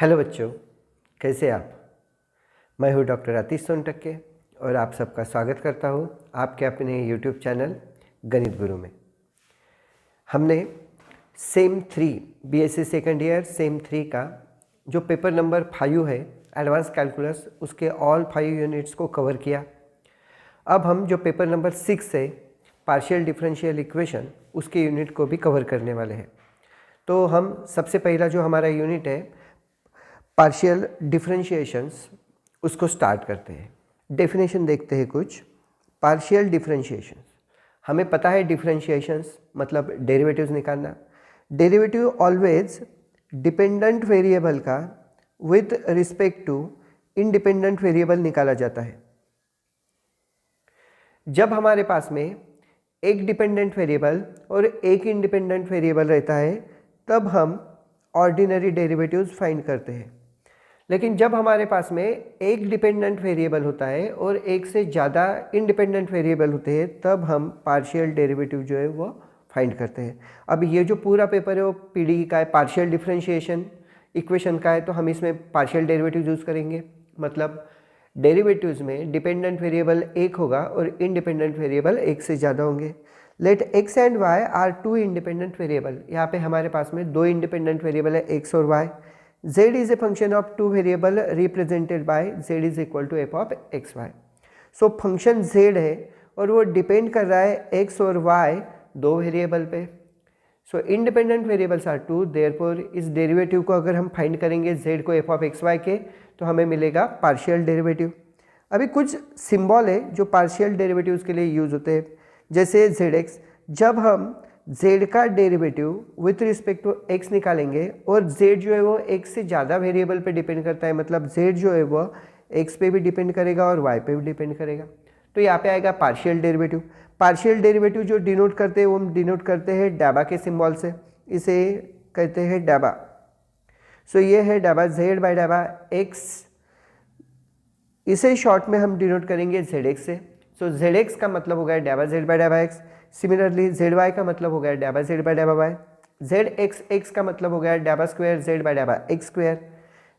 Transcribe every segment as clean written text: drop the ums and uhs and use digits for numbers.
Hello बच्चों, कैसे आप। मैं हूं डॉक्टर आतिश सोनटक्के और आप सबका स्वागत करता हूं आपके अपने यूट्यूब चैनल गणित गुरु में। हमने same 3 BSc second year same 3 का जो पेपर नंबर 5 है एडवांस कैलकुलस, उसके ऑल 5 यूनिट्स को कवर किया। अब हम जो पेपर नंबर 6 है पार्शियल डिफरेंशियल इक्वेशन, उसके यूनिट को भी कवर करने वाले हैं। तो हम सबसे पहला जो हमारा यूनिट है पार्शियल डिफरेंशिएशंस, उसको स्टार्ट करते हैं। डेफिनेशन देखते हैं कुछ। पार्शियल डिफरेंशिएशंस, हमें पता है डिफरेंशिएशंस मतलब डेरिवेटिव्स निकालना। डेरिवेटिव ऑलवेज डिपेंडेंट वेरिएबल का with respect to independent variable निकाला जाता है। जब हमारे पास में एक डिपेंडेंट वेरिएबल और एक इंडिपेंडेंट वेरिएबल रहता है तब हम ऑर्डिनरी डेरिवेटिव्स फाइंड करते हैं। लेकिन जब हमारे पास में एक डिपेंडेंट वेरिएबल होता है और एक से ज़्यादा इंडिपेंडेंट वेरिएबल होते हैं तब हम पार्शियल डेरिवेटिव जो है वो फाइंड करते हैं। अब ये जो पूरा पेपर है वो पीडी का है, पार्शियल डिफरेंशिएशन इक्वेशन का है, तो हम इसमें पार्शियल डेरिवेटिव यूज़ करेंगे। मतलब डेरिवेटिव्स में डिपेंडेंट वेरिएबल एक होगा और इंडिपेंडेंट वेरिएबल एक से ज़्यादा होंगे। Let x and y are two independent variable. यहाँ पे हमारे पास में दो इंडिपेंडेंट वेरिएबल है, एक्स और y. z is a function of two variable represented by z is equal to f of x y। So function z है और वो डिपेंड कर रहा है x और y दो वेरिएबल पे। So independent variables are two, therefore इस डेरिवेटिव को अगर हम फाइंड करेंगे z को f of x y के तो हमें मिलेगा पार्शियल डेरिवेटिव। अभी कुछ सिंबल है जो पार्शियल डेरिवेटिव्स के लिए यूज होते हैं, जैसे zx। जब हम z का derivative with respect to x निकालेंगे और z जो है वो x से ज़्यादा वेरिएबल पे डिपेंड करता है, मतलब z जो है वो x पे भी डिपेंड करेगा और y पे भी डिपेंड करेगा, तो यहाँ पे आएगा पार्शियल डेरिवेटिव। पार्शियल डेरिवेटिव जो डिनोट करते हैं वो हम डिनोट करते हैं डैबा के सिंबल से, इसे कहते हैं डैबा। सो ये है डैबा, z बाय डैबा x, इसे शॉर्ट में हम डिनोट करेंगे zx से। सो zx का मतलब हो गया डैबा z बाय डैबा x। सिमिलरली zy का मतलब हो गया डैबा z बाय डैबा y। zx का मतलब हो गया डैबा स्क्वायर z बाय डैबा x स्क्वायर।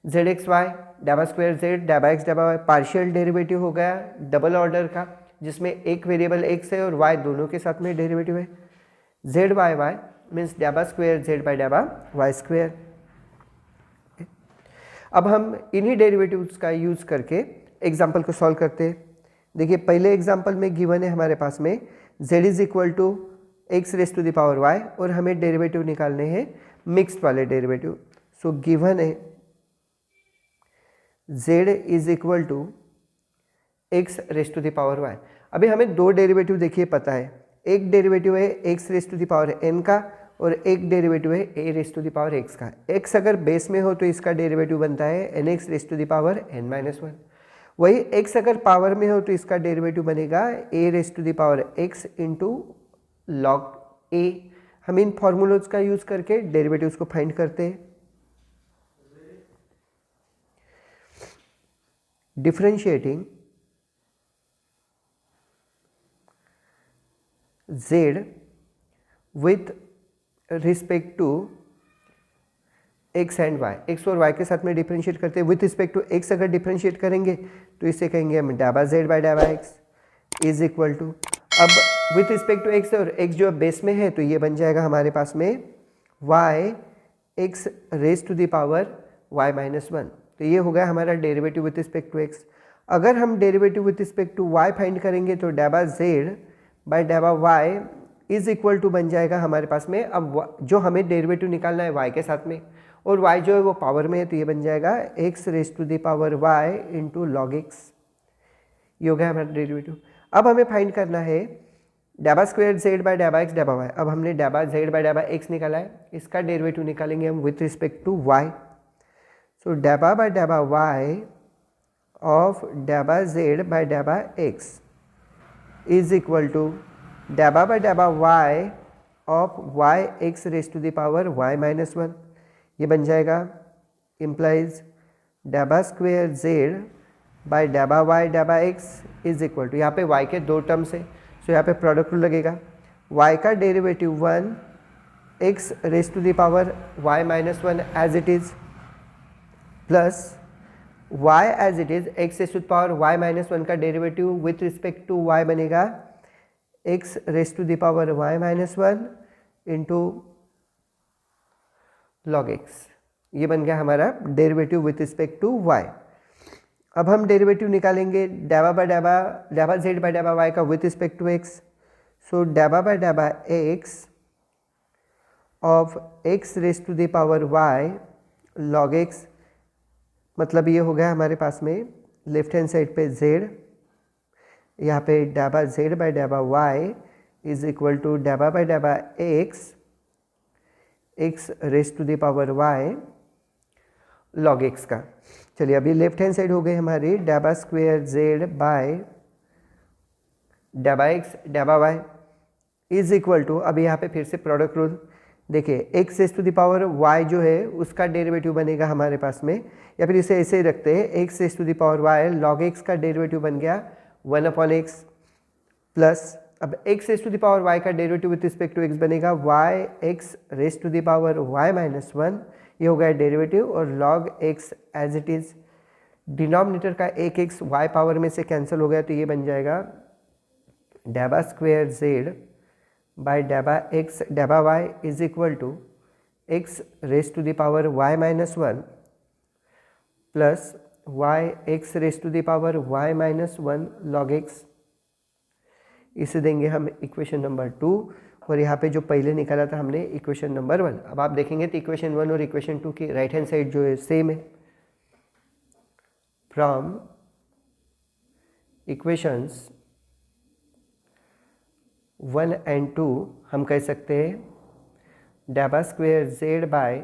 zxy डैबा स्क्वायर z डैबा x डैबा y। पार्शियल डेरिवेटिव हो गया डबल ऑर्डर का, जिसमें एक वेरिएबल x है और y दोनों के साथ में डेरिवेटिव है। zyy मीन्स डैबा स्क्वायर z बाय डैबा y स्क्वायर। अब हम इन्हीं डेरिवेटिव्स का यूज करके एग्जाम्पल को सॉल्व करते हैं। देखिए पहले एग्जाम्पल में गिवन है हमारे पास में z is equal to x raise to the power y और हमें डेरिवेटिव निकालने हैं मिक्स्ड वाले डेरिवेटिव। सो गिवन है z is equal to x raise to the power y। अभी हमें दो डेरिवेटिव देखिए पता है, एक डेरिवेटिव है x raise to the power n का और एक डेरिवेटिव है a raise to the power x का। x अगर बेस में हो तो इसका डेरिवेटिव बनता है nx raise to the power n-1। वही x अगर पावर में हो तो इसका डेरिवेटिव बनेगा a raise to the power x into log a। हम इन फॉर्मूलोज का यूज करके डेरिवेटिव्स को फाइंड करते हैं। Differentiating z with respect to x and y, x और y के साथ में डिफरेंशिएट करते हैं। विथ रिस्पेक्ट टू x अगर डिफरेंशिएट करेंगे तो इसे कहेंगे हम डैबा z बाय डैबा x इज इक्वल टू, अब विथ रिस्पेक्ट टू x और x जो बेस में है तो ये बन जाएगा हमारे पास में y x raise to the power y-1। तो ये हो गया हमारा derivative with respect to x। अगर हम derivative with respect to y find करेंगे तो डैबा z बाय डैबा y इज इक्वल टू बन जाएगा हमारे पास में, अब जो हमें डेरिवेटिव निकालना है y के साथ में और y जो है वो पावर में है तो ये बन जाएगा x raise to the power y into log x। ये हो गया हमारा डेरिवेटिव। अब हमें फाइंड करना है डैबा स्क्वायर z बाय डैबा x डैबा y। अब हमने डैबा z बाय डैबा x निकाला है, इसका डेरिवेटिव निकालेंगे हम with respect to y। So डैबा बाय डैबा y ऑफ डैबा z बाय डैबा x इज इक्वल टू डैबा बाय डैबा y of y x raise to the power y-1। ये बन जाएगा इम्प्लाइज डैबा स्क्वायर z बाय डैबा y डैबा x इज इक्वल टू, यहाँ पे y के दो टर्म्स है सो यहाँ पे प्रोडक्ट रूल लगेगा। y का derivative 1 x raise to the power y-1 as it is plus y as it is x raise to the power y minus 1 का derivative with respect to y बनेगा x raise to the power y minus 1 into log x। ये बन गया हमारा derivative with respect to y। अब हम derivative निकालेंगे डाबा बाय डाबा, डाबा z बाय डाबा y का with respect to x। So डाबा बाय डाबा x of x raise to the power y log x, मतलब ये हो गया हमारे पास में लेफ्ट हैंड साइड पे z, यहाँ पे डाबा z बाय डाबा y इज इक्वल टू डाबा बाय डाबा x raise to the power y log x का। चलिए अभी लेफ्ट हैंड साइड हो गई हमारी डाबा स्क्वेयर z बाय डाबा x डाबा y इज इक्वल टू, अभी यहाँ पे फिर से प्रोडक्ट रूल देखिए, x raise to the power y जो है उसका डेरिवेटिव बनेगा हमारे पास में, या फिर इसे ऐसे ही रखते हैं x raise to the power y log x का डेरिवेटिव बन गया 1/x प्लस, अब x raise to the power y का derivative with respect to x बनेगा yx raise to the power y minus 1, ये हो गया डेरिवेटिव, और log x as it is denominator का एक x y पावर में से कैंसिल हो गया, तो ये बन जाएगा डाबा स्क्वेयर z बाय डाबा x डाबा y is equal to x raise to the power y minus 1 plus yx raise to the power y minus 1 log x। इसे देंगे हम इक्वेशन नंबर 2, और यहाँ पे जो पहले निकाला था हमने इक्वेशन नंबर 1। अब आप देखेंगे तो इक्वेशन 1 और इक्वेशन 2 की राइट हैंड साइड जो है सेम है। फ्रॉम इक्वेशंस 1 एंड 2 हम कह सकते हैं डाबा स्क्वेयर z बाय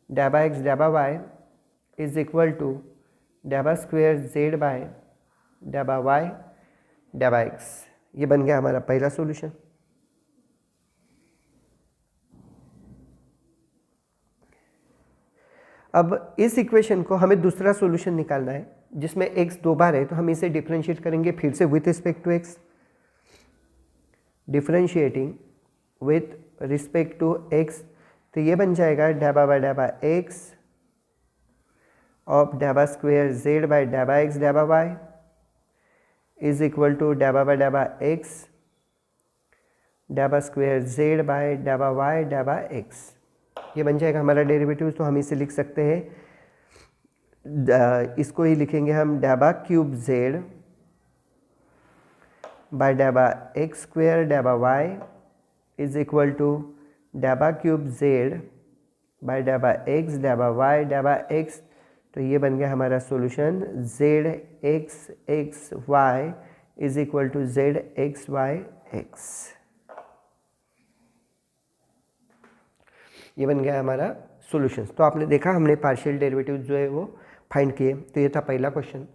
डाबा x डाबा y इज इक्वल टू डाबा स्क्वेयर z बाय डाबा y डाबा x। ये बन गया हमारा पहला सॉल्यूशन। अब इस इक्वेशन को हमें दूसरा सॉल्यूशन निकालना है जिसमें x 2 बार है, तो हम इसे डिफरेंशिएट करेंगे फिर से with respect to x। Differentiating with respect to x, तो ये बन जाएगा डाबा बाय डाबा x ऑफ डाबा स्क्वेयर z बाय डाबा x डाबा y इज इक्वल टू डाबा बाय डाबा x डाबा स्क्वेयर z बाय डाबा y डाबा x। ये बन जाएगा हमारा डेरिवेटिव, तो हम इसे लिख सकते हैं, इसको ही लिखेंगे हम डाबा क्यूब z बाय डाबा x स्क्वेयर डाबा y इज इक्वल टू डाबा क्यूब z बाय डाबा x डाबा y डाबा x। तो ये बन गया हमारा solution z x x y is equal to z x y x। ये बन गया हमारा सॉल्यूशंस। तो आपने देखा हमने पार्शियल डेरिवेटिव जो है वो फाइंड किए। तो ये था पहला क्वेश्चन।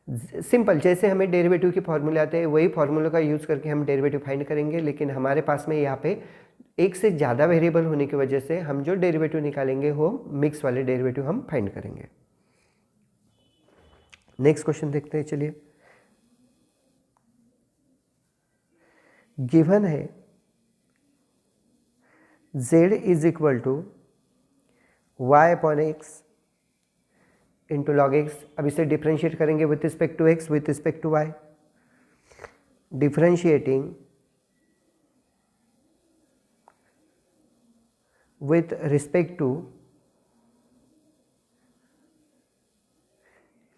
सिंपल, जैसे हमें डेरिवेटिव के फॉर्मूले आते हैं वही फॉर्मूले का यूज़ करके हम डेरिवेटिव फाइंड करेंगे, लेकिन हमारे पास में यहाँ पे एक से ज़्यादा वेरिएबल होने की वजह से हम जो डेरिवेटिव निकालेंगे वो मिक्स वाले डेरिवेटिव हम फाइंड करेंगे। नेक्स्ट क्वेश्चन देखते हैं। चलिए, गिवन है z is equal to y upon x into log x। अब इसे डिफ्रेंशिएट करेंगे with respect to x with respect to y। Differentiating with respect to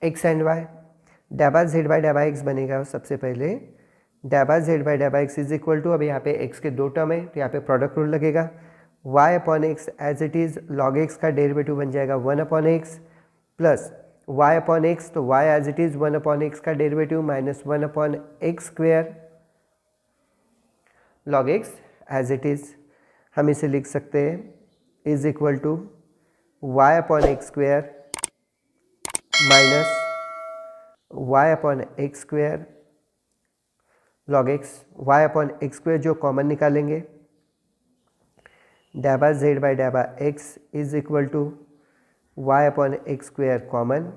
x and y। डाबा z बाय डाबा x बनेगा सबसे पहले। डाबा z बाय डाबा x इज इक्वल टू, अब यहाँ पे x के 2 टर्म है तो यहाँ पे प्रोडक्ट रूल लगेगा। y upon x as it is log x का डेरिवेटिव बन जाएगा 1 upon x plus y upon x, तो y as it is 1 upon x का derivative minus 1 upon x square log x as it is. हम इसे लिख सकते हैं is equal to y upon x square minus y upon x square log x। y upon x square जो common निकालेंगे, डाबा z by डाबा x is equal to y upon x square common,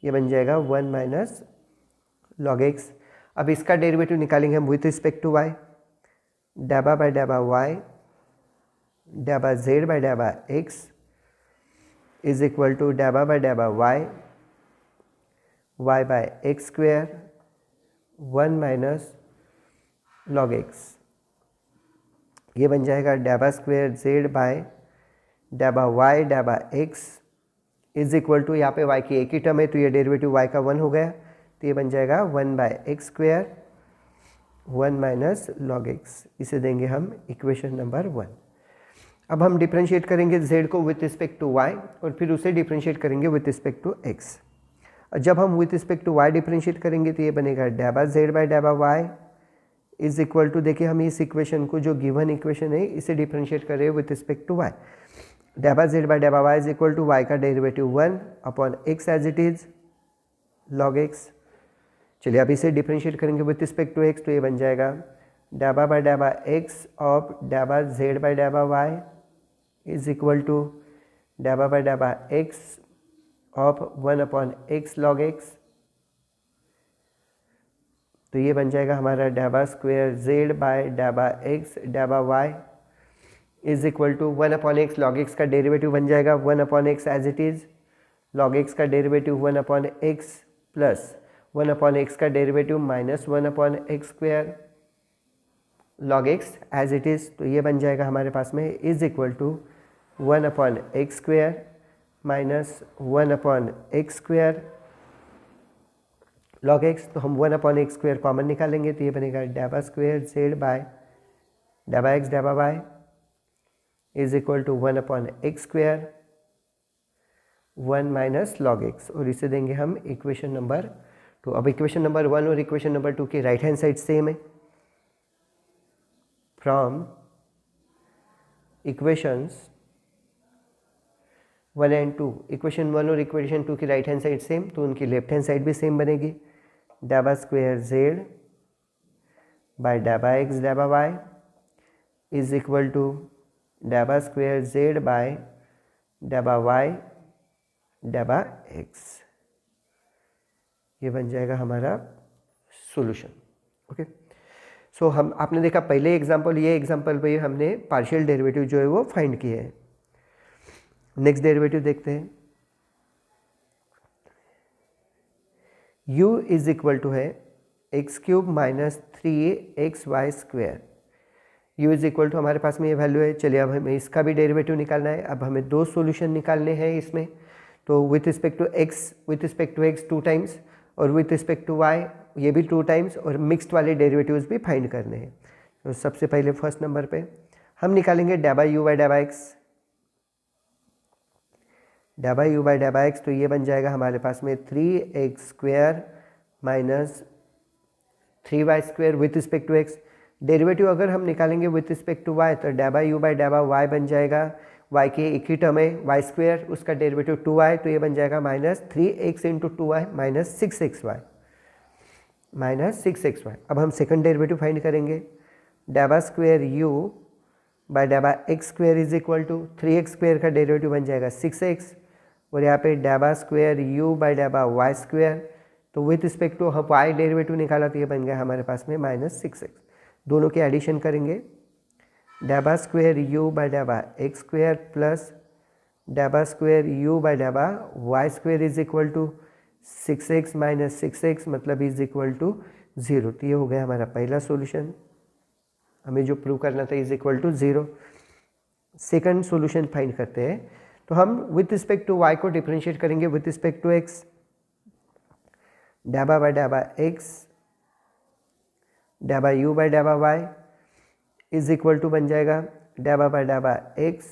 ये बन जाएगा 1 माइनस लॉग x। अब इसका derivative निकालेंगे हम विथ रिस्पेक्ट टू y। डाबा बाय डाबा y डाबा z बाय डाबा x इज इक्वल टू डैबा बाय डैबा y, y by x square 1 minus log x. ये बन जाएगा डैबा स्क्वेयर जेड बाय डैबा वाई डैबा एक्स इज इक्वल टू, यहाँ पे y की एक ही टर्म है तो ये डेरिवेटिव y का 1 हो गया, तो ये बन जाएगा 1 by x square 1 minus log x. इसे देंगे हम इक्वेशन नंबर 1। अब हम डिफ्रेंशिएट करेंगे z को विथ रिस्पेक्ट टू y और फिर उसे डिफ्रेंशिएट करेंगे विथ रिस्पेक्ट टू x। जब हम with respect to y differentiate करेंगे तो ये बनेगा डैबा z बाय डैबा y इज इक्वल टू, देखिए हम इस इक्वेशन को जो गिवन इक्वेशन है इसे डिफ्रेंशिएट कर रहे हैं विथ रिस्पेक्ट टू y। डैबा z बाय डैबा y is equal to y का derivative 1 upon x as it is log x। चलिए अब इसे डिफ्रेंशिएट करेंगे विथ रिस्पेक्ट टू x, तो ये बन जाएगा डैबा बाय डैबा x ऑफ डैबा z बाय डैबा y इज इक्वल टू डैबा बाय डैबा x of 1 upon x log x। तो ये बन जाएगा हमारा डैबा स्क्वेयर z बाय डैबा x डैबा y is equal to 1 upon x, log x का डेरिवेटिव बन जाएगा 1 upon x as it is, log x का derivative 1 upon x plus 1 upon x का derivative minus 1 upon x square log x as it is. तो ये बन जाएगा हमारे पास में is equal to 1 upon x square minus 1 upon x square log x. तो हम 1 अपॉन एक्स स्क्वेयर कॉमन निकालेंगे तो ये बनेगा डैबा स्क्वेयर जेड बाय डैबा एक्स डैबा y is equal to 1 upon x square 1 minus log x, और इसे देंगे हम इक्वेशन नंबर 2। अब इक्वेशन नंबर 1 और इक्वेशन नंबर 2 की राइट हैंड साइड सेम है। फ्रॉम इक्वेशंस 1 एंड 2, इक्वेशन 1 और इक्वेशन 2 की राइट हैंड साइड सेम, तो उनकी लेफ्ट हैंड साइड भी सेम बनेगी। डैबा स्क्वेयर जेड बाय डैबा एक्स डैबा वाई इज इक्वल टू डैबा स्क्वेयर जेड बाय डैबा वाई डैबा एक्स। ये बन जाएगा हमारा सॉल्यूशन। ओके, सो हम आपने देखा पहले एग्जांपल, ये एग्जांपल पे हमने पार्शियल डेरिवेटिव जो है वो फाइंड किए हैं। नेक्स्ट डेरिवेटिव देखते हैं। u इज इक्वल टू है x cube minus 3xy square. u is equal to हमारे पास में ये वैल्यू है। चलिए अब हमें इसका भी डेरिवेटिव निकालना है। अब हमें दो सॉल्यूशन निकालने हैं इसमें, तो with respect to x 2 times और विथ रिस्पेक्ट टू y ये भी 2 टाइम्स, और मिक्स्ड वाले डेरिवेटिव्स भी फाइंड करने हैं। तो सबसे पहले फर्स्ट नंबर पे हम निकालेंगे डैबा u बाय डैबा x। डैबा u बाय डैबा x, तो ये बन जाएगा हमारे पास में 3x square minus 3y square with respect to x। Derivative अगर हम निकालेंगे विथ रिस्पेक्ट टू y तो डैबा u बाय डैबा y बन जाएगा, y की एक ही टर्म है y स्क्वेयर, उसका डेरिवेटिव 2y, तो ये बन जाएगा minus 3x into 2y minus 6xy। अब हम सेकंड डेरिवेटिव फाइंड करेंगे। डैबा स्क्वेयर u बाय डैबा x square is equal to 3x square का डेरिवेटिव बन जाएगा 6x, और यहाँ पे डैबा स्क्वेयर u बाय डैबा y स्क्वेयर, तो विथ रिस्पेक्ट टू हम y डेरिवेटिव निकाला तो ये बन गया हमारे पास में माइनस 6x। दोनों के एडिशन करेंगे। डैबा स्क्वेयर u बाय डैबा एक्स स्क्वेयर प्लस डैबा स्क्वेयर u बाय डैबा y square is equal to 6x minus 6x मतलब इज इक्वल टू 0। तो ये हो गया हमारा पहला सॉल्यूशन, हमें जो प्रूव करना था is equal to 0। Second solution find करते हैं, तो हम विथ रिस्पेक्ट टू y को डिफरेंशिएट करेंगे विथ रिस्पेक्ट टू x। डैबा बाय डैबा x डैबा u बाय डैबा y इज इक्वल टू बन जाएगा डैबा बाय डैबा x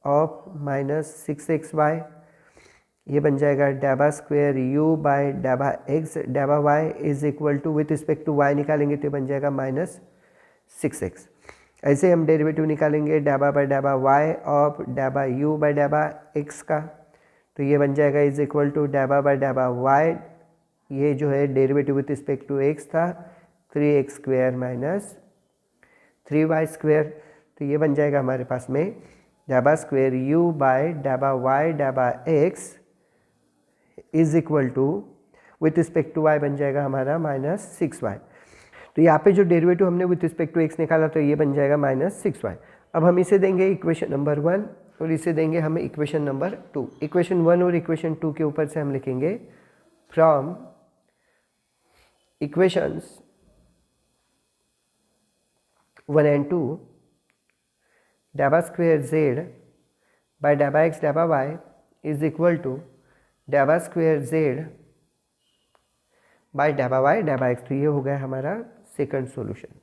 ऑफ माइनस 6xy। ये बन जाएगा डैबा स्क्वेयर u बाय डैबा x डैबा y is equal to with respect to y निकालेंगे तो बन जाएगा माइनस 6x। ऐसे हम डेरिवेटिव निकालेंगे डैबा बाय डैबा y ऑफ डैबा u बाय डैबा x का, तो ये बन जाएगा इज इक्वल टू डैबा बाय डैबा y, ये जो है derivative with respect to x था 3x square minus 3y square, तो ये बन जाएगा हमारे पास में डैबा स्क्वेयर u बाय डैबा y डैबा x is equal to with respect to y बन जाएगा हमारा माइनस 6y। तो यहाँ पे जो डेरिवेटिव हमने विथ रिस्पेक्ट टू x निकाला तो ये बन जाएगा माइनस 6y। अब हम इसे देंगे इक्वेशन नंबर 1 और इसे देंगे हमें इक्वेशन नंबर 2। इक्वेशन 1 और इक्वेशन 2 के ऊपर से हम लिखेंगे from equations 1 and 2 dabba square z by dabba x dabba y is equal to dabba square z by dabba y dabba x। तो ये हो गया हमारा सेकंड सॉल्यूशन।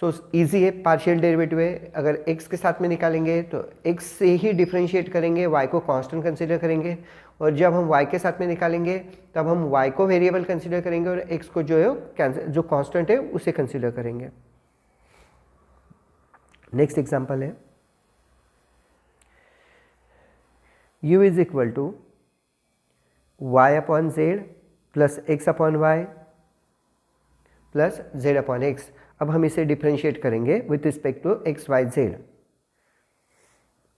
सो इजी है, पार्शियल डेरिवेटिव है। अगर x के साथ में निकालेंगे तो x से ही डिफ्रेंशिएट करेंगे, y को कांस्टेंट कंसीडर करेंगे, और जब हम y के साथ में निकालेंगे तब हम y को वेरिएबल कंसीडर करेंगे और x को जो कांस्टेंट है उसे कंसीडर करेंगे। नेक्स्ट एग्जांपल है u is equal to y upon z plus x upon y plus z upon x। अब हम इसे डिफ्रेंशिएट करेंगे with respect to x y z.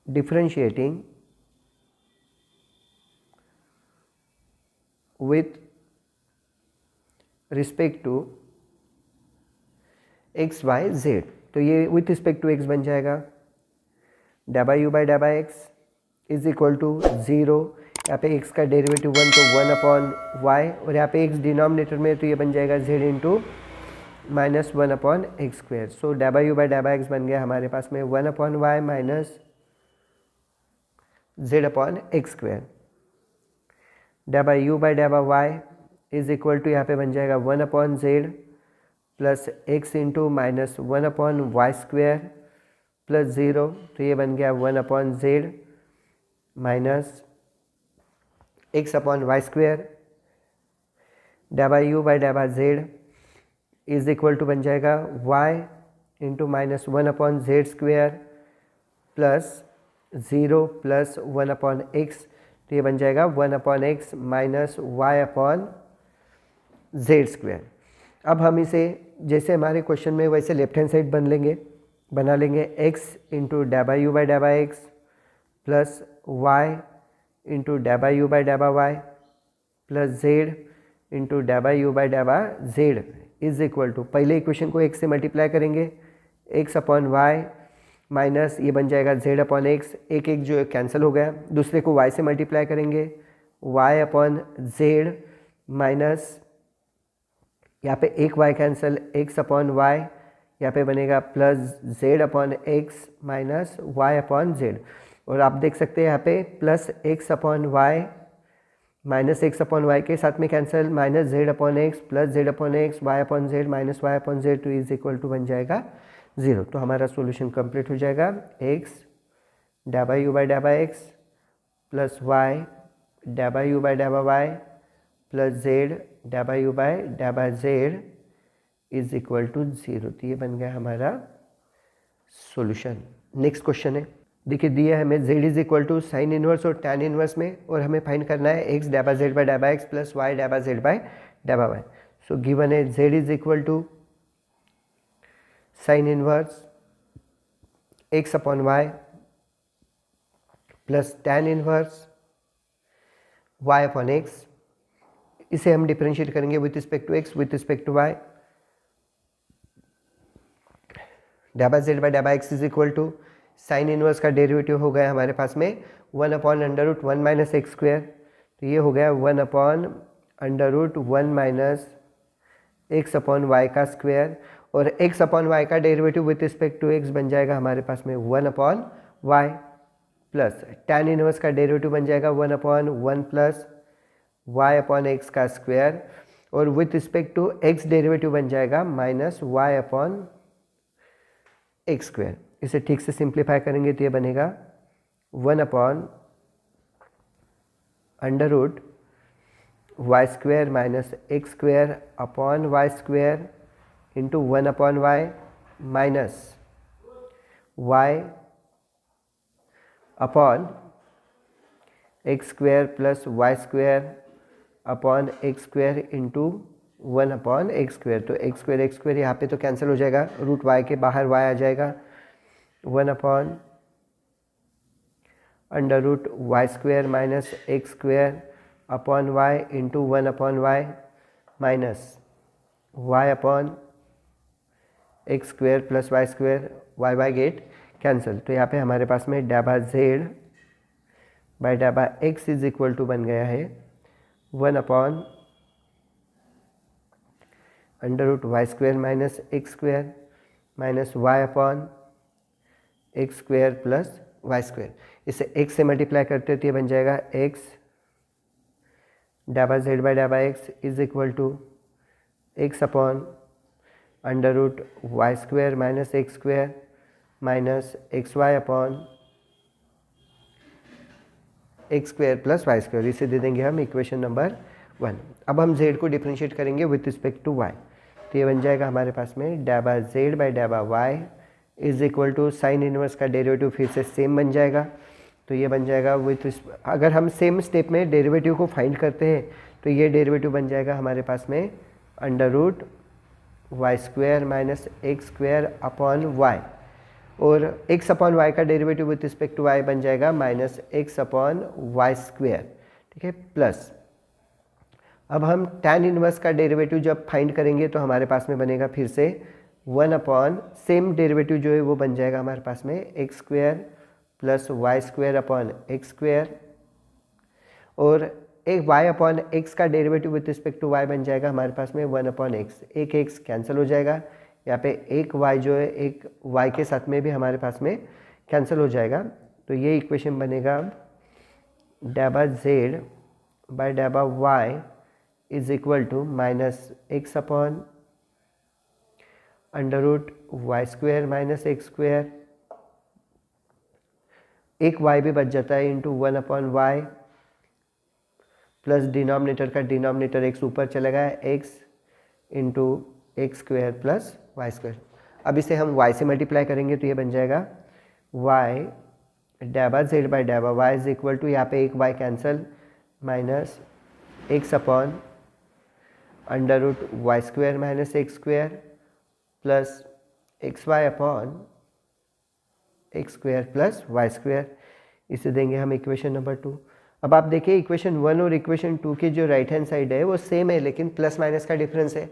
Differentiating with respect to x y z, तो ये with respect to x बन जाएगा डैबा u by डैबा एक्स इज इक्वल टू 0। यहाँ पे x का डेरिवेटिव 1 तो 1 अपॉन वाई, और यहाँ पे x डिनोमिनेटर में तो ये बन जाएगा z into minus 1 upon x square. So डैबा यू बाई डैबा एक्स बन गया हमारे पास में 1 upon y minus z upon x square. डैबा यू बाई डैबा वाई इज इक्वल टू यहाँ पे बन जाएगा 1 upon z plus x into minus 1 upon y square plus 0, तो ये बन गया 1 upon z minus x upon y square. डैबा यू बाई डैबा z इज इक्वल टू बन जाएगा y into minus 1 upon z square plus 0 plus 1 upon x, तो ये बन जाएगा 1 upon x minus y upon z square. अब हम इसे जैसे हमारे क्वेश्चन में वैसे लेफ्ट हैंड साइड बना लेंगे x इंटू डैबा यू बाई डैबा एक्स प्लस y इंटू डैबा यू बाई डैबा वाई प्लस z इंटू डैबा यू बाई डैबा z इज इक्वल टू, पहले इक्वेशन को x से मल्टीप्लाई करेंगे x अपॉन वाई माइनस ये बन जाएगा z अपॉन एक्स, एक एक जो कैंसिल हो गया, दूसरे को y से मल्टीप्लाई करेंगे y अपॉन z माइनस यहाँ पे एक y cancel x upon y, यहाँ पे बनेगा plus z upon x minus y upon z। और आप देख सकते हैं यहाँ पे plus x upon y minus x upon y के साथ में cancel minus z upon x plus z upon x y upon z minus y upon z, तो इज इक्वल टू बन जाएगा 0। तो हमारा सॉल्यूशन कंप्लीट हो जाएगा x डैबा यू बाई डैबा एक्स प्लस y डैबा यू बाई डैबा वाई प्लस z डैबा यू बाई डैबा z इज इक्वल टू 0। तो ये बन गया हमारा सॉल्यूशन। नेक्स्ट क्वेश्चन है, देखिए दिया है हमें z is equal to sine inverse और टैन इनवर्स में, और हमें फाइंड करना है x डैबा z बाई डैबा एक्स प्लस y डैबा z बाई डैबा वाई। सो गिवन है z is equal to sine inverse x upon y plus tan inverse y upon x. इसे हम डिफरेंशिएट करेंगे with respect to x with respect to y। डैबा z by डैबा x is equal to sine inverse का derivative हो गया हमारे पास में 1 upon under root 1 minus x square, तो ये हो गया 1 upon under root 1 minus x upon y का स्क्वेयर, और एक्स अपॉन वाई का derivative with respect to x बन जाएगा हमारे पास में 1 upon y plus tan inverse का डेरिवेटिव बन जाएगा 1 upon 1 plus y upon x का स्क्वेयर, और with respect to x derivative बन जाएगा minus y upon x square. इसे ठीक से सिंप्लीफाई करेंगे तो ये बनेगा 1 upon under root y square minus x square upon y square into 1 upon y minus y upon x square plus y square upon x square into 1 upon x square. तो x square यहाँ पे तो cancel हो जाएगा, root Y के बाहर Y आ जाएगा, 1 upon under root y square minus x square upon y into 1 upon y minus y upon x square plus y square, y by get cancel, तो यहाँ पे हमारे पास में डैबा जेड बाय डैबा एक्स इज इक्वल टू बन गया है 1 upon under root y square minus x square minus y upon x square plus y square. इसे एक्स से मल्टीप्लाई करते हो तो ये बन जाएगा एक्स डैबा जेड बाई डैबा x is equal to x upon under root y square minus x square minus x y upon x square plus y square. इसे दे देंगे हम इक्वेशन नंबर 1। अब हम z को डिफ्रेंशिएट करेंगे विथ रिस्पेक्ट टू y, तो ये बन जाएगा हमारे पास में डैबा z बाई डैबा y is equal to sine inverse का डेरिवेटिव फिर से सेम बन जाएगा। तो ये बन जाएगा विथ, अगर हम सेम स्टेप में डेरिवेटिव को फाइंड करते हैं तो ये डेरिवेटिव बन जाएगा हमारे पास में under root y square minus x square upon y, और x अपॉन वाई का derivative with respect to y बन जाएगा minus x upon y square, ठीक है, प्लस अब हम tan इनवर्स का डेरिवेटिव जब फाइंड करेंगे तो हमारे पास में बनेगा फिर से 1 अपॉन सेम डेरिवेटिव जो है वो बन जाएगा हमारे पास में x square plus y square upon x square, और एक y अपॉन एक्स का derivative with respect to y बन जाएगा हमारे पास में 1 अपॉन एक्स, एक एक्स कैंसिल हो जाएगा, यहाँ पे एक y जो है एक y के साथ में भी हमारे पास में कैंसिल हो जाएगा। तो ये इक्वेशन बनेगा डैबा z बाय डैबा y is equal to minus x upon under root y square minus x square, एक y भी बच जाता है into 1 upon y plus denominator का डिनोमिनेटर x ऊपर चला गया x into x square plus y square. अब इसे हम y से मल्टीप्लाई करेंगे तो ये बन जाएगा y डैबा जेड बाई डैबा y इज इक्वल टू, यहाँ पे एक y cancel, minus x upon under root y square minus x square plus x y upon x square plus y square. इसे देंगे हम इक्वेशन नंबर 2। अब आप देखिए इक्वेशन 1 और इक्वेशन 2 की जो राइट हैंड साइड है वो सेम है, लेकिन प्लस माइनस का डिफरेंस है।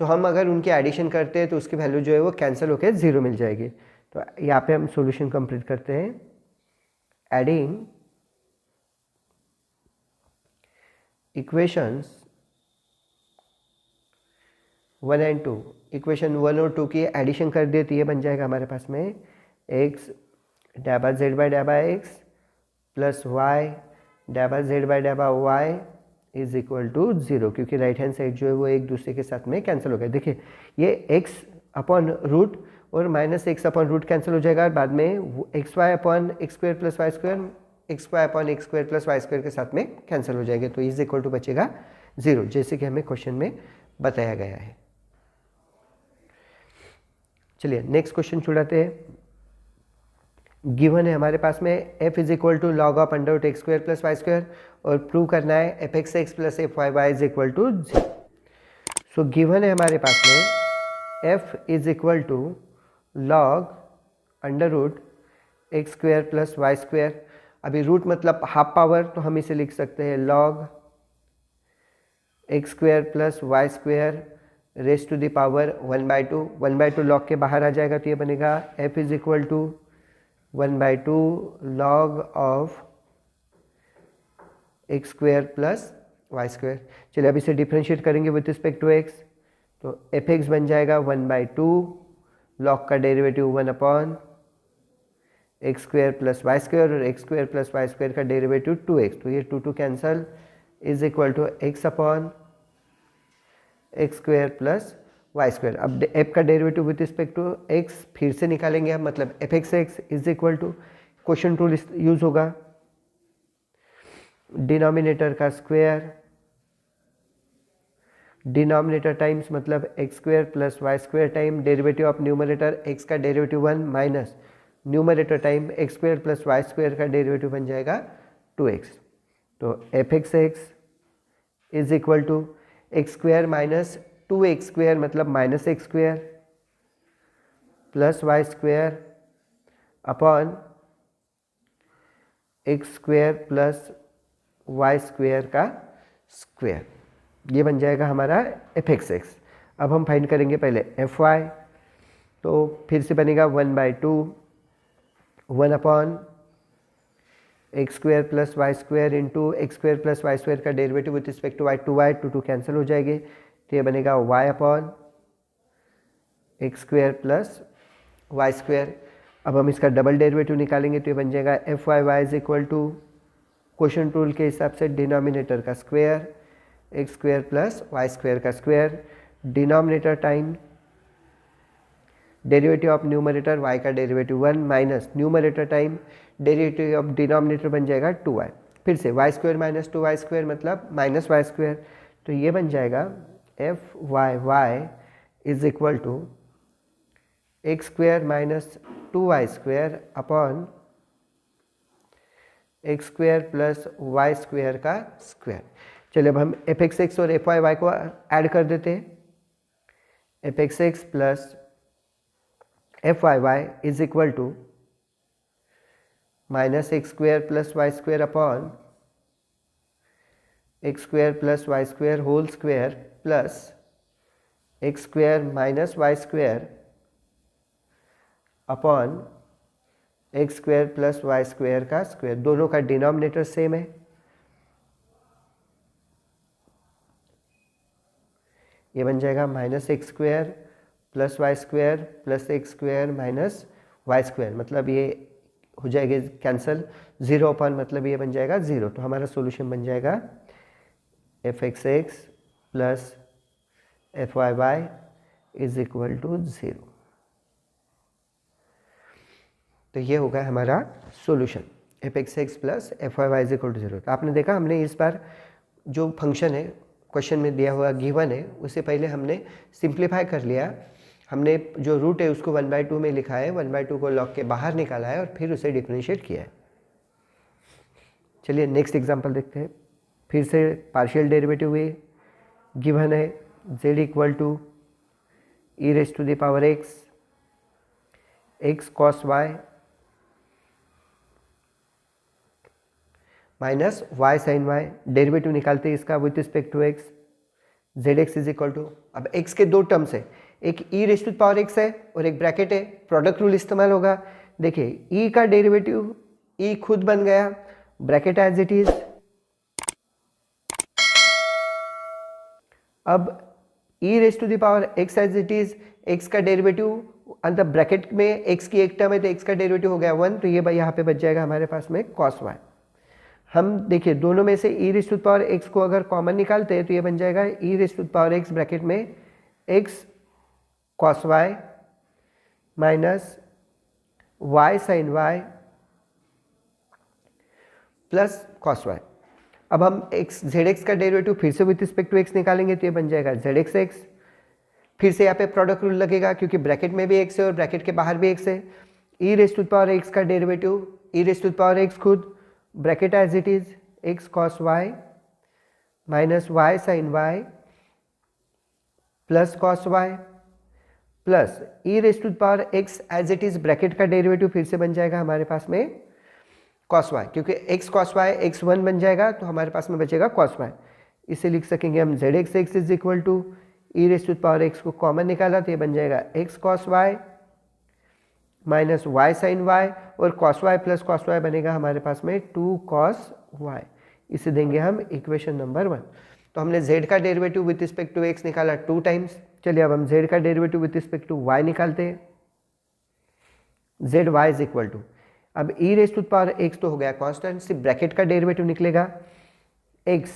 सो हम अगर उनके एडिशन करते हैं तो उसकी वैल्यू जो है वो कैंसिल होकर 0 मिल जाएगी। तो यहाँ पे हम सॉल्यूशन कंप्लीट करते हैं, एडिंग इक्वेशंस 1 एंड 2, इक्वेशन 1 और 2 की एडिशन कर दिए तो ये बन जाएगा हमारे पास में एक्स डैबा जेड बाई डैबा एक्स प्लस वाई डैबा जेड बाई डैबा वाई इज इक्वल टू 0, क्योंकि राइट हैंड साइड जो है वो एक दूसरे के साथ में कैंसिल हो गया। देखिए ये x अपॉन रूट और minus x upon root cancel हो जाएगा, और बाद में x y upon x square plus y square x y upon x square plus y square के साथ में कैंसिल हो जाएगा। तो इज इक्वल टू बचेगा 0, जैसे कि हमें क्वेश्चन में बताया गया है। चलिए नेक्स्ट क्वेश्चन छुड़ाते हैं। गिवन है हमारे पास में f is equal to log of under root x square plus y square, और प्रूव करना है f x x plus f y y is equal to 0। So given है हमारे पास में f is equal to log under root x square plus y square. अभी root मतलब half power, तो हम इसे लिख सकते हैं log x square plus y square raise to the power 1/2। 1/2 log के बाहर आ जाएगा तो ये बनेगा f is equal to 1/2 log of x square plus y square. चलिए अब इसे डिफ्रेंशिएट करेंगे विथ रिस्पेक्ट टू एक्स, तो एफ एक्स बन जाएगा 1/2 लॉग का derivative 1 upon x square plus y square, और x square plus y square का डेरिवेटिव 2x, तो ये 2 cancel is equal to x upon x square plus y square. अब f का derivative with respect to x फिर से निकालेंगे हम, मतलब f x x is equal to quotient rule use होगा, डिनोमिनेटर का स्क्वायर डिनोमिनेटर टाइम्स मतलब x square plus y square time derivative of numerator x का derivative 1 minus numerator time x square plus y square का derivative बन जाएगा 2x। तो f x x is equal to x square minus 2x square मतलब minus x square plus y square upon x square plus y square का square. ये बन जाएगा हमारा एफ एक्स एक्स। अब हम फाइंड करेंगे पहले एफ वाई, तो फिर से बनेगा 1/2 1 upon x square plus y square into x square plus y square का derivative with respect to y, two y two cancel हो जाएंगे, तो ये बनेगा y upon x square plus y square. अब हम इसका डबल डेरिवेटिव निकालेंगे तो ये बन जाएगा f y y is equal to quotient rule के हिसाब से डिनोमिनेटर का square x square plus y square का square, denominator time derivative of numerator y का derivative 1 minus numerator time derivative of denominator बन जाएगा 2y। फिर से y square minus 2y square मतलब माइनस वाई स्क्वायर, तो ये बन जाएगा f y y is equal to x square minus 2y square upon x square plus y square का स्क्वायर। चलिए अब हम एफ एक्स एक्स और एफ वाई वाई को ऐड कर देते हैं। F x x plus f y y is equal to minus x square plus y square upon x square plus y square whole square plus x square minus y square upon x square plus y square का square. दोनों का denominator same है, ये बन जाएगा minus x square plus y square plus x square minus y square, मतलब ये हो जाएगा कैंसिल, जीरो अपॉन मतलब ये बन जाएगा जीरो। तो हमारा सॉल्यूशन बन जाएगा f x x plus f y y is equal to zero. तो ये होगा हमारा solution f x x plus f y y is equal to zero. तो आपने देखा हमने इस बार जो फंक्शन है क्वेश्चन में दिया हुआ गिवन है उससे पहले हमने सिंप्लीफाई कर लिया। हमने जो रूट है उसको 1/2 में लिखा है, 1/2 को लॉग के बाहर निकाला है और फिर उसे डिफरेंशिएट किया है। चलिए नेक्स्ट एग्जांपल देखते हैं। फिर से पार्शियल डेरिवेटिव हुए, गिवन है z equal to e raise to the power x cos y minus y sine y. Derivative निकालते हैं इसका with respect to x, z x is equal to, अब एक्स के दो टर्म्स है, एक e raise to power x है और एक ब्रैकेट है, प्रोडक्ट रूल इस्तेमाल होगा। देखिए ई का डेरिवेटिव ई खुद बन गया, ब्रैकेट एज इट इज, अब e raise to the power x as it is, x का डेरिवेटिव अंदर ब्रैकेट में एक्स की एक टर्म है तो एक्स का डेरिवेटिव हो गया 1, तो ये यहाँ पे बच जाएगा हमारे पास में कॉस वाई। हम देखिए दोनों में से e raise to the power x को अगर कॉमन निकालते हैं तो ये बन जाएगा e raise to the power x bracket में x cos y minus y sine y plus cos y. अब हम एक्स जेड एक्स का डेरिवेटिव फिर से विथ रिस्पेक्ट टू एक्स निकालेंगे तो ये बन जाएगा जेड एक्स एक्स। फिर से यहाँ पे प्रोडक्ट रूल लगेगा क्योंकि ब्रैकेट में भी एक्स है और ब्रैकेट के बाहर भी एक्स है। E raise to the power x का derivative e raise to the power x खुद, bracket as it is x cos y minus y sine y plus cos y plus e raise to the power x as it is, bracket का derivative फिर से बन जाएगा हमारे पास में cos y, क्योंकि एक्स कॉस वाई एक्स 1 बन जाएगा तो हमारे पास में बचेगा कॉस वाई। इसे लिख सकेंगे हम z x x is equal to e raise to the power x को कॉमन निकाला तो ये बन जाएगा x cos y minus y sine y और cos y plus cos y बनेगा हमारे पास में 2 कॉस वाई। इसे देंगे हम इक्वेशन नंबर 1। तो हमने z का derivative with respect to x निकाला 2 टाइम्स। चलिए अब हम z का derivative with respect to y निकालते हैं। Z y is equal to, अब e raise to the power x तो हो गया कांस्टेंट, सिर्फ ब्रैकेट का डेरिवेटिव निकलेगा x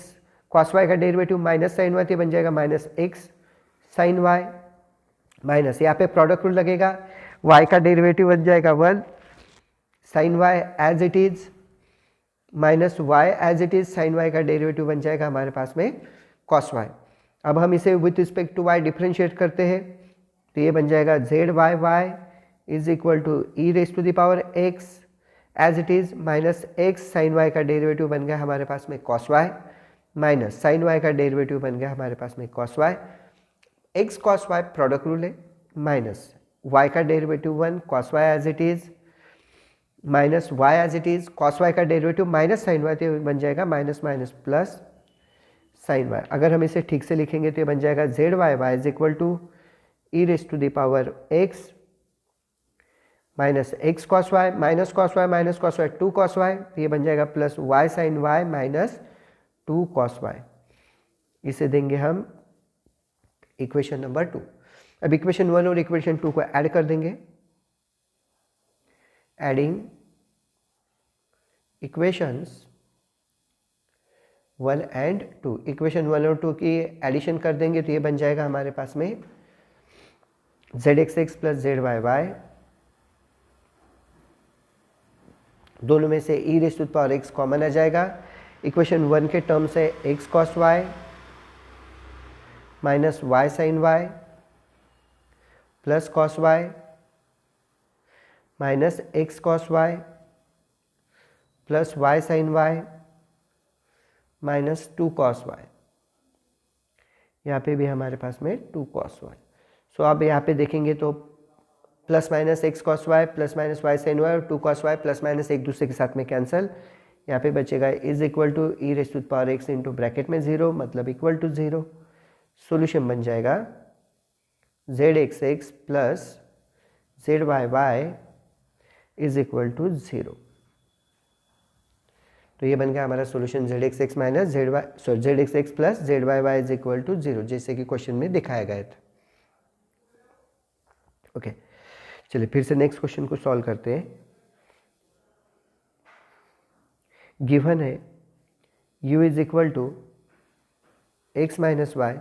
कॉस वाई का डेरिवेटिव माइनस साइन वाई, तो बन जाएगा minus x sine y minus, यहाँ पे प्रोडक्ट रूल लगेगा, y का डेरिवेटिव बन जाएगा 1 sine y as it is minus y as it is, sine y का डेरिवेटिव बन जाएगा हमारे पास में कॉस वाई। अब हम इसे with respect to y differentiate करते हैं तो ये बन जाएगा z y y is equal to e raise to the power x as it is minus x sine y का डेरिवेटिव बन गया हमारे पास में cos y minus sine y का डेरिवेटिव बन गया हमारे पास में cos y. X cos y product rule है, माइनस y का derivative 1 cos y as it is minus y as it is, cos y का डेरिवेटिव माइनस साइन y तो बन जाएगा minus minus plus sine y। अगर हम इसे ठीक से लिखेंगे तो ये बन जाएगा z y y is equal to e raise to the power x minus x cos y minus cos y minus cos y 2 cos y, तो ये बन जाएगा plus y sine y minus 2 cos y. इसे देंगे हम equation number 2। अब equation 1 और equation 2 को ऐड कर देंगे। एडिंग इक्वेशंस 1 एंड 2, इक्वेशन 1 और 2 की एडिशन कर देंगे तो ये बन जाएगा हमारे पास में z x x plus z y y, दोनों में से e raise to the power x common आ जाएगा। इक्वेशन 1 के टर्म से x cos y minus y sine y plus cos y minus x cos y plus y sine y minus 2 cos y, यहाँ पे भी हमारे पास में 2 कॉस वाई। सो अब यहाँ पे देखेंगे तो plus minus x cos y plus minus y sine y और 2 कॉस वाई प्लस माइनस एक दूसरे के साथ में कैंसिल, यहाँ पे बचेगा is equal to e raise to the power x into bracket में 0 मतलब इक्वल टू 0। सॉल्यूशन बन जाएगा z x x plus z y y is equal to 0। तो ये बन गया हमारा solution z x x minus z x x plus z y y is equal to 0, जैसे कि क्वेश्चन में दिखाया गया था। ओके, चलिए फिर से नेक्स्ट क्वेश्चन को सॉल्व करते हैं। गिवन है u is equal to x minus y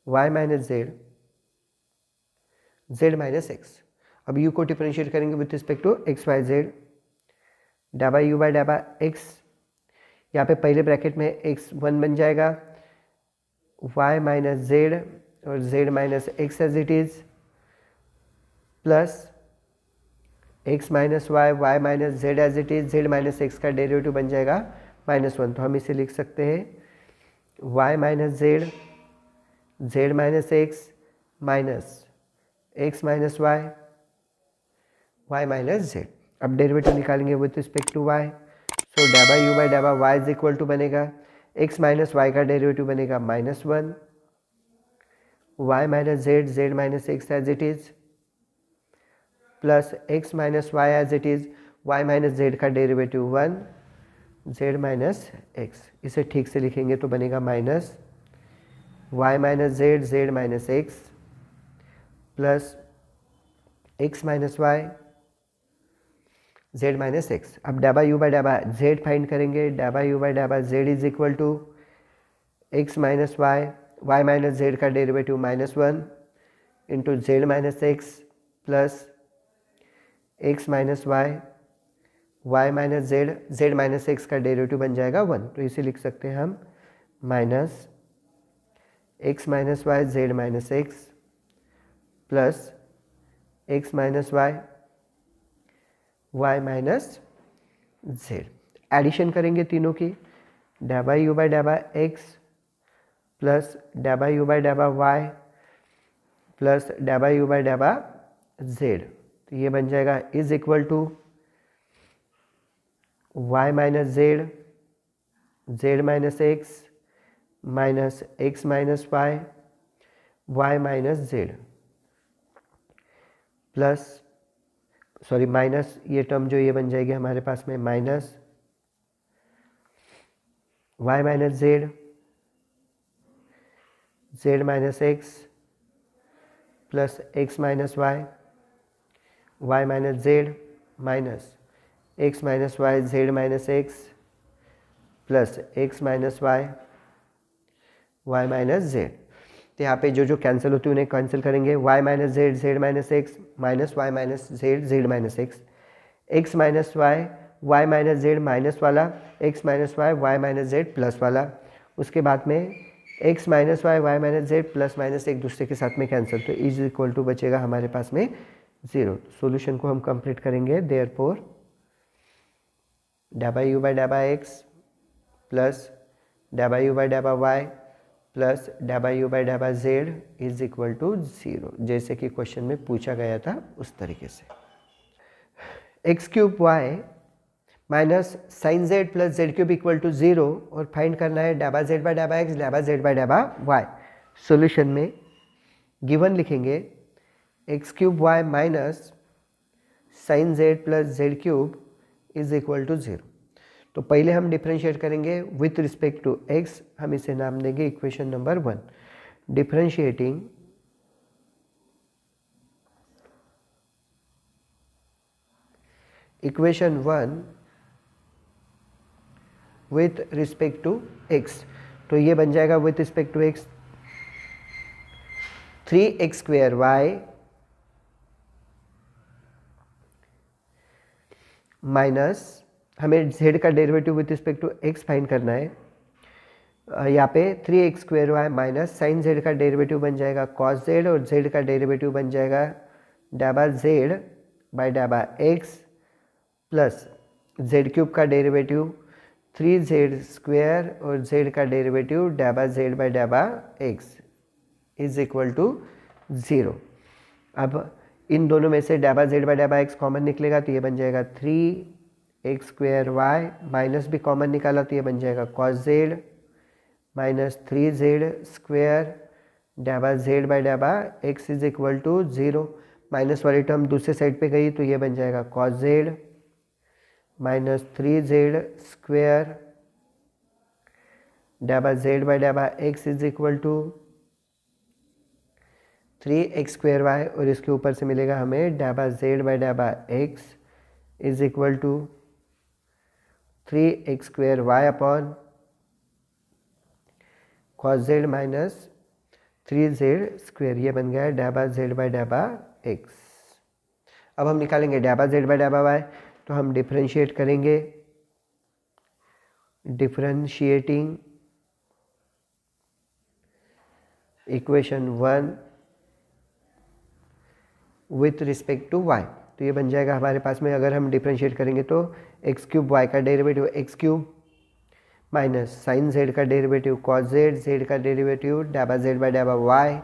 y minus z z minus x. अब u को डिफरेंशिएट करेंगे with respect to x y z, डाबा यू बाई डाबा एक्स, यहाँ पे पहले ब्रैकेट में x1 बन जाएगा y माइनस जेड और z minus x as it is plus x minus y y minus z as it is, z minus x का डेरिवेटिव बन जाएगा -1, तो हम इसे लिख सकते हैं y minus z z minus x minus x minus y y minus z. अब डेरिवेटिव निकालेंगे with respect to y, so डाबा यू बाई डाबा y इज इक्वल टू बनेगा x माइनस वाई का डेरिवेटिव बनेगा -1 y minus z minus x as it is plus x minus y as it is, y minus z का derivative 1 z minus x. इसे ठीक से लिखेंगे तो बनेगा minus y minus z minus x plus x minus y z minus x. अब डाबा u by डाबा z फाइंड करेंगे, डाबा यू बाई डाबा z is equal to x minus y minus z का derivative -1 into z minus x plus x minus y minus z minus x का derivative बन जाएगा 1, तो इसे लिख सकते हैं हम minus x minus y z minus x plus x minus y minus z. Addition करेंगे तीनों की, डाबा यू बाई डाबा एक्स प्लस डाबा यू बाई डाबा वाई प्लस डाबा यू बाई डाबा जेड, तो ये बन जाएगा is equal to y minus z minus x minus x minus y minus z plus minus ये टर्म जो ये बन जाएगी हमारे पास में minus y minus z minus x plus x minus y minus z minus x minus y z minus x plus x minus y minus z. तो यहाँ पे जो कैंसिल होती है उन्हें कैंसिल करेंगे, y minus z minus x minus y minus z minus x minus y minus z minus वाला x minus y minus z plus वाला, उसके बाद में x minus y minus z plus minus एक दूसरे के साथ में कैंसिल, तो इज इक्वल टू बचेगा हमारे पास में 0। सॉल्यूशन को हम कंप्लीट करेंगे, देयरफॉर डाबा यू बाई डाबा एक्स प्लस डाबा यू बाई डाबा वाई प्लस डाबा यू बाई डाबा जेड इज इक्वल टू 0, जैसे कि क्वेश्चन में पूछा गया था उस तरीके से। X cube y minus sine z plus z cube equal to 0 और फाइंड करना है डाबा जेड बाई डाबा एक्स डाबा जेड बाई डाबा वाई। सॉल्यूशन में गिवन लिखेंगे x cube y minus sine z plus z cube is equal to 0। तो पहले हम डिफ्रेंशिएट करेंगे विथ रिस्पेक्ट टू x, हम इसे नाम देंगे equation number 1। Differentiating equation 1 with respect to x, तो ये बन जाएगा with respect to x 3x square y minus, हमें z का derivative with respect to x find करना है। यहाँ पे 3x square y minus sine z का डेरिवेटिव बन जाएगा कॉस जेड, और z का डेरिवेटिव बन जाएगा डाबा जेड बाय डाबा x प्लस जेड क्यूब का डेरिवेटिव 3z स्क्वेयर और z का डेरिवेटिव डाबा जेड बाय डाबा x इज इक्वल टू 0। अब इन दोनों में से डाबा जेड बाय डाबा x कॉमन निकलेगा तो ये बन जाएगा 3x स्क्वेयर वाई, माइनस भी कॉमन निकाला तो ये बन जाएगा cos z minus 3z square डाबा जेड बाय डाबा x is equal to 0। Minus वाली टर्म दूसरे साइड पे गई तो ये बन जाएगा cos z minus 3z square डाबा जेड बाय डाबा x is equal to 3x square y, और इसके ऊपर से मिलेगा हमें डाबा जेड बाय डाबा x is equal to 3x square y upon cos z minus 3z square, ये बन गया डाबा जेड बाय डाबा x। अब हम निकालेंगे डाबा जेड बाय डाबा y, तो हम डिफरेंशिएट करेंगे, differentiating equation 1 with respect to y, तो ये बन जाएगा हमारे पास में, अगर हम डिफरेंशिएट करेंगे तो एक्स क्यूब वाई का derivative x cube minus sine z का डेरिवेटिव कॉस जेड, जेड का डेरिवेटिव डाबा जेड बाय डाबा वाई,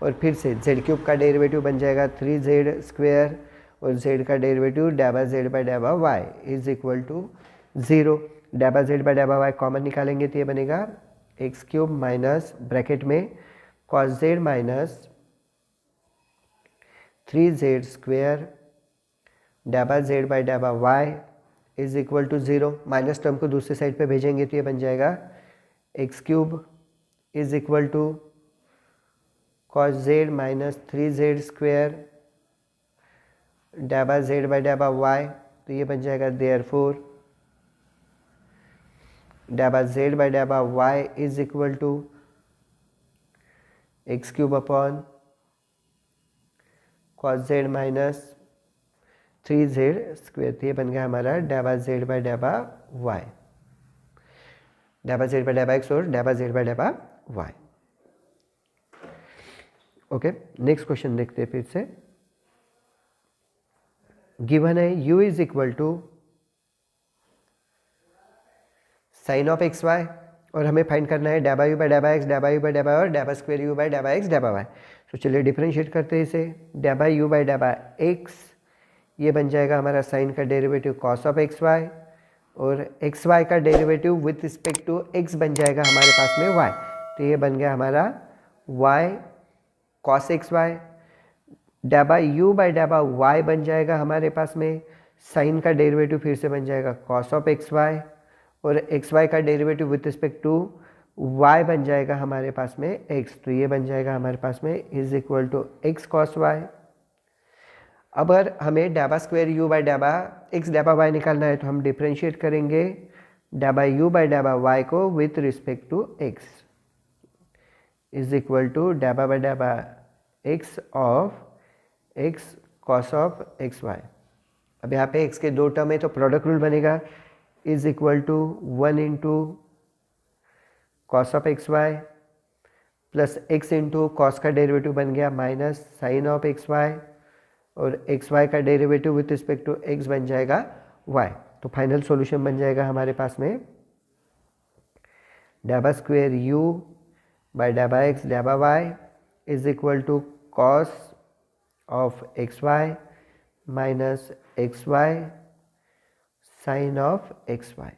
और फिर से जेड क्यूब का डेरिवेटिव बन जाएगा 3z स्क्वेयर और जेड का डेरिवेटिव डाबा जेड बाय डाबा वाई इज इक्वल टू 0। डाबा जेड बाय डाबा वाई कॉमन निकालेंगे तो ये बनेगा एक्स क्यूब माइनस ब्रैकेट में cos z minus 3z square डाबा जेड बाय डाबा y is equal to 0। Minus term को दूसरे साइड पे भेजेंगे तो ये बन जाएगा x cube is equal to cos z minus 3z square डाबा जेड बाय डाबा वाई, तो ये बन जाएगा देयरफॉर डाबा जेड बाय डाबा y is equal to x cube upon cos z minus 3z square, तो ये बन गया हमारा डाबा जेड बाय डाबा वाई, डाबा जेड बाय डाबा एक्स और डाबा जेड बाय डाबा वाई। ओके, नेक्स्ट क्वेश्चन देखते हैं फिर से। गिवन है u is equal to sine of x y, और हमें फाइंड करना है डाबा यू बाय डाबा एक्स, डाबा यू बाय डाबा और डाबा स्क्वेयर यू बाय डाबा एक्स डाबा वाई। तो चलिए डिफरेंशिएट करते हैं इसे। डाबा यू बाय डाबा एक्स, ये बन जाएगा हमारा साइन का derivative cos of x y, और एक्स वाई का derivative with respect to x बन जाएगा हमारे पास में वाई, तो ये बन गया हमारा वाई कॉस एक्स वाई। डाबा यू बाय डाबा वाई बन जाएगा हमारे पास में साइन का डेरिवेटिव फिर से बन जाएगा कॉस ऑफ एक्स वाई, और एक्स वाई का derivative with respect to y बन जाएगा हमारे पास में एक्स, तो ये बन जाएगा हमारे पास में is equal to x cos y. अब अगर हमें डाबा स्क्वायर यू बाय डाबा एक्स डाबा वाई निकालना है तो हम डिफरेंशिएट करेंगे डाबा यू बाय डाबा वाई को with respect to x is equal to डाबा बाय डाबा x of x cos of x y. अब यहाँ पे एक्स के दो टर्म है तो प्रोडक्ट रूल बनेगा is equal to 1 into cos of x Y plus x into cos का डेरिवेटिव बन गया minus sine of x y, और एक्स वाई का derivative with respect to x बन जाएगा वाई। तो फाइनल सॉल्यूशन बन जाएगा हमारे पास में डाबा स्क्वेयर यू बाय डाबा एक्स डाबा y is equal to cos of x y minus x y sine of x y,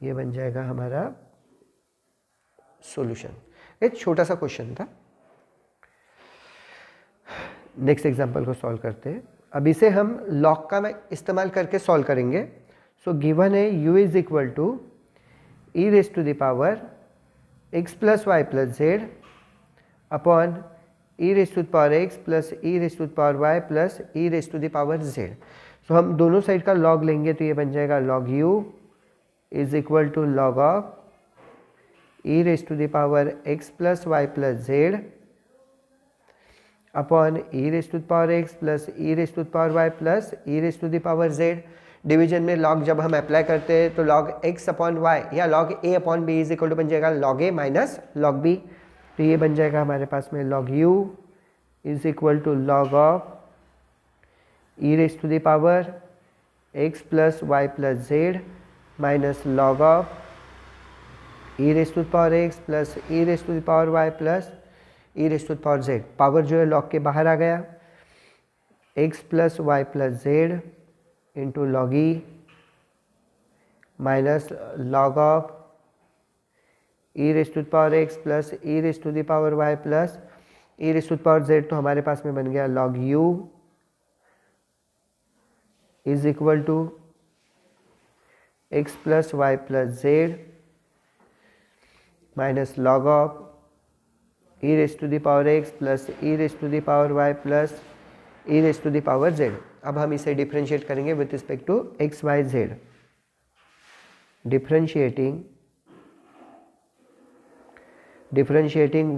ये बन जाएगा हमारा सॉल्यूशन। एक छोटा सा क्वेश्चन था। नेक्स्ट एग्जांपल को सॉल्व करते हैं। अब इसे हम लॉग का इस्तेमाल करके सॉल्व करेंगे। सो गिवन है u is equal to e raise to the power x plus y plus z upon e raise to the power x plus e raise to the power y plus e raise to the power z। So हम दोनों side का log लेंगे तो ये बन जाएगा log u is equal to log of e raise to the power x plus y plus z upon e raise to the power x plus e raise to the power y plus e raise to the power z। Division में log जब हम apply करते हैं तो log x upon y या log a upon b is equal to बन जाएगा log a minus log b। तो ये बन जाएगा हमारे पास में log u is equal to log of e raise to the power x plus y plus z minus log of e raise to the power x plus e raise to the power y plus e raise to the power z। Power जो है log के बाहर आ गया, x plus y plus z into log e minus log of e raise to the power x plus e raise to the power y plus e raise to the power z। तो हमारे पास में बन गया log u is equal to x plus y plus z minus log of e raise to the power x plus e raise to the power y plus e raise to the power z। अब हम इसे differentiate करेंगे with respect to x y z। Differentiating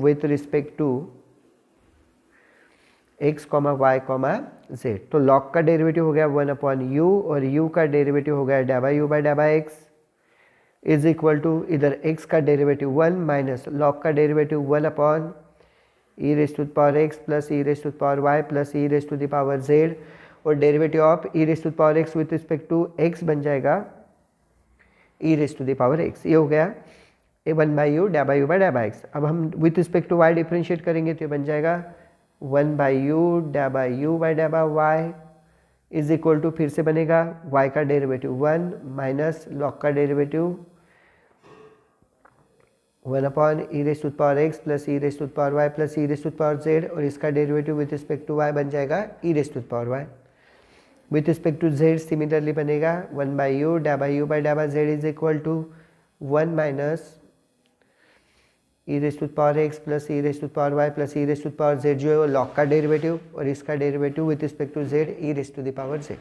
with respect to x y z। तो log का derivative हो गया 1 upon u और u का डेरिवेटिव हो गया डाबा u बाई डाबा x इज इक्वल टू इधर x का डेरिवेटिव 1 माइनस लॉग का derivative 1 upon e raise to the power x plus e raise to the power y plus e raise to the power z और derivative of e raise to the power x with respect to x बन जाएगा e raise to the power x। ये हो गया ए 1 by u डाबा u by डाबा x। अब हम with respect to y differentiate करेंगे तो ये बन जाएगा 1 बाई यू डाबा u बाई डाबा y इज इक्वल टू फिर से बनेगा y का डेरिवेटिव 1 माइनस लॉग का derivative 1 upon e raise to the power x plus e raise to the power y plus e raise to the power z और इसका derivative with respect to y बन जाएगा e raise to the power y। With respect to z similarly बनेगा 1 by u डाबा u by डाबा z is equal to 1 minus e raise to the power x plus e raise to the power y plus e raise to the power z जो है वो log का derivative और इसका derivative with respect to z e raise to the power z।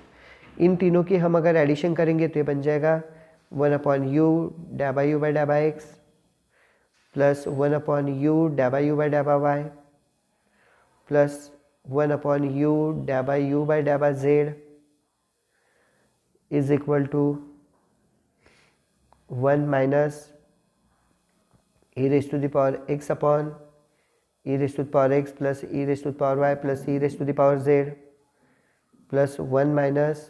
इन तीनों की हम अगर एडिशन करेंगे तो ये बन जाएगा 1 अपॉन यू डाबा u बाई डाबा x प्लस 1 अपॉन यू डाबा u बाई डाबा y प्लस 1 अपॉन यू डाबा u बाई डाबा z is equal to 1 minus e raise to the power x upon e raise to the power x plus e raise to the power y plus e raise to the power z plus 1 minus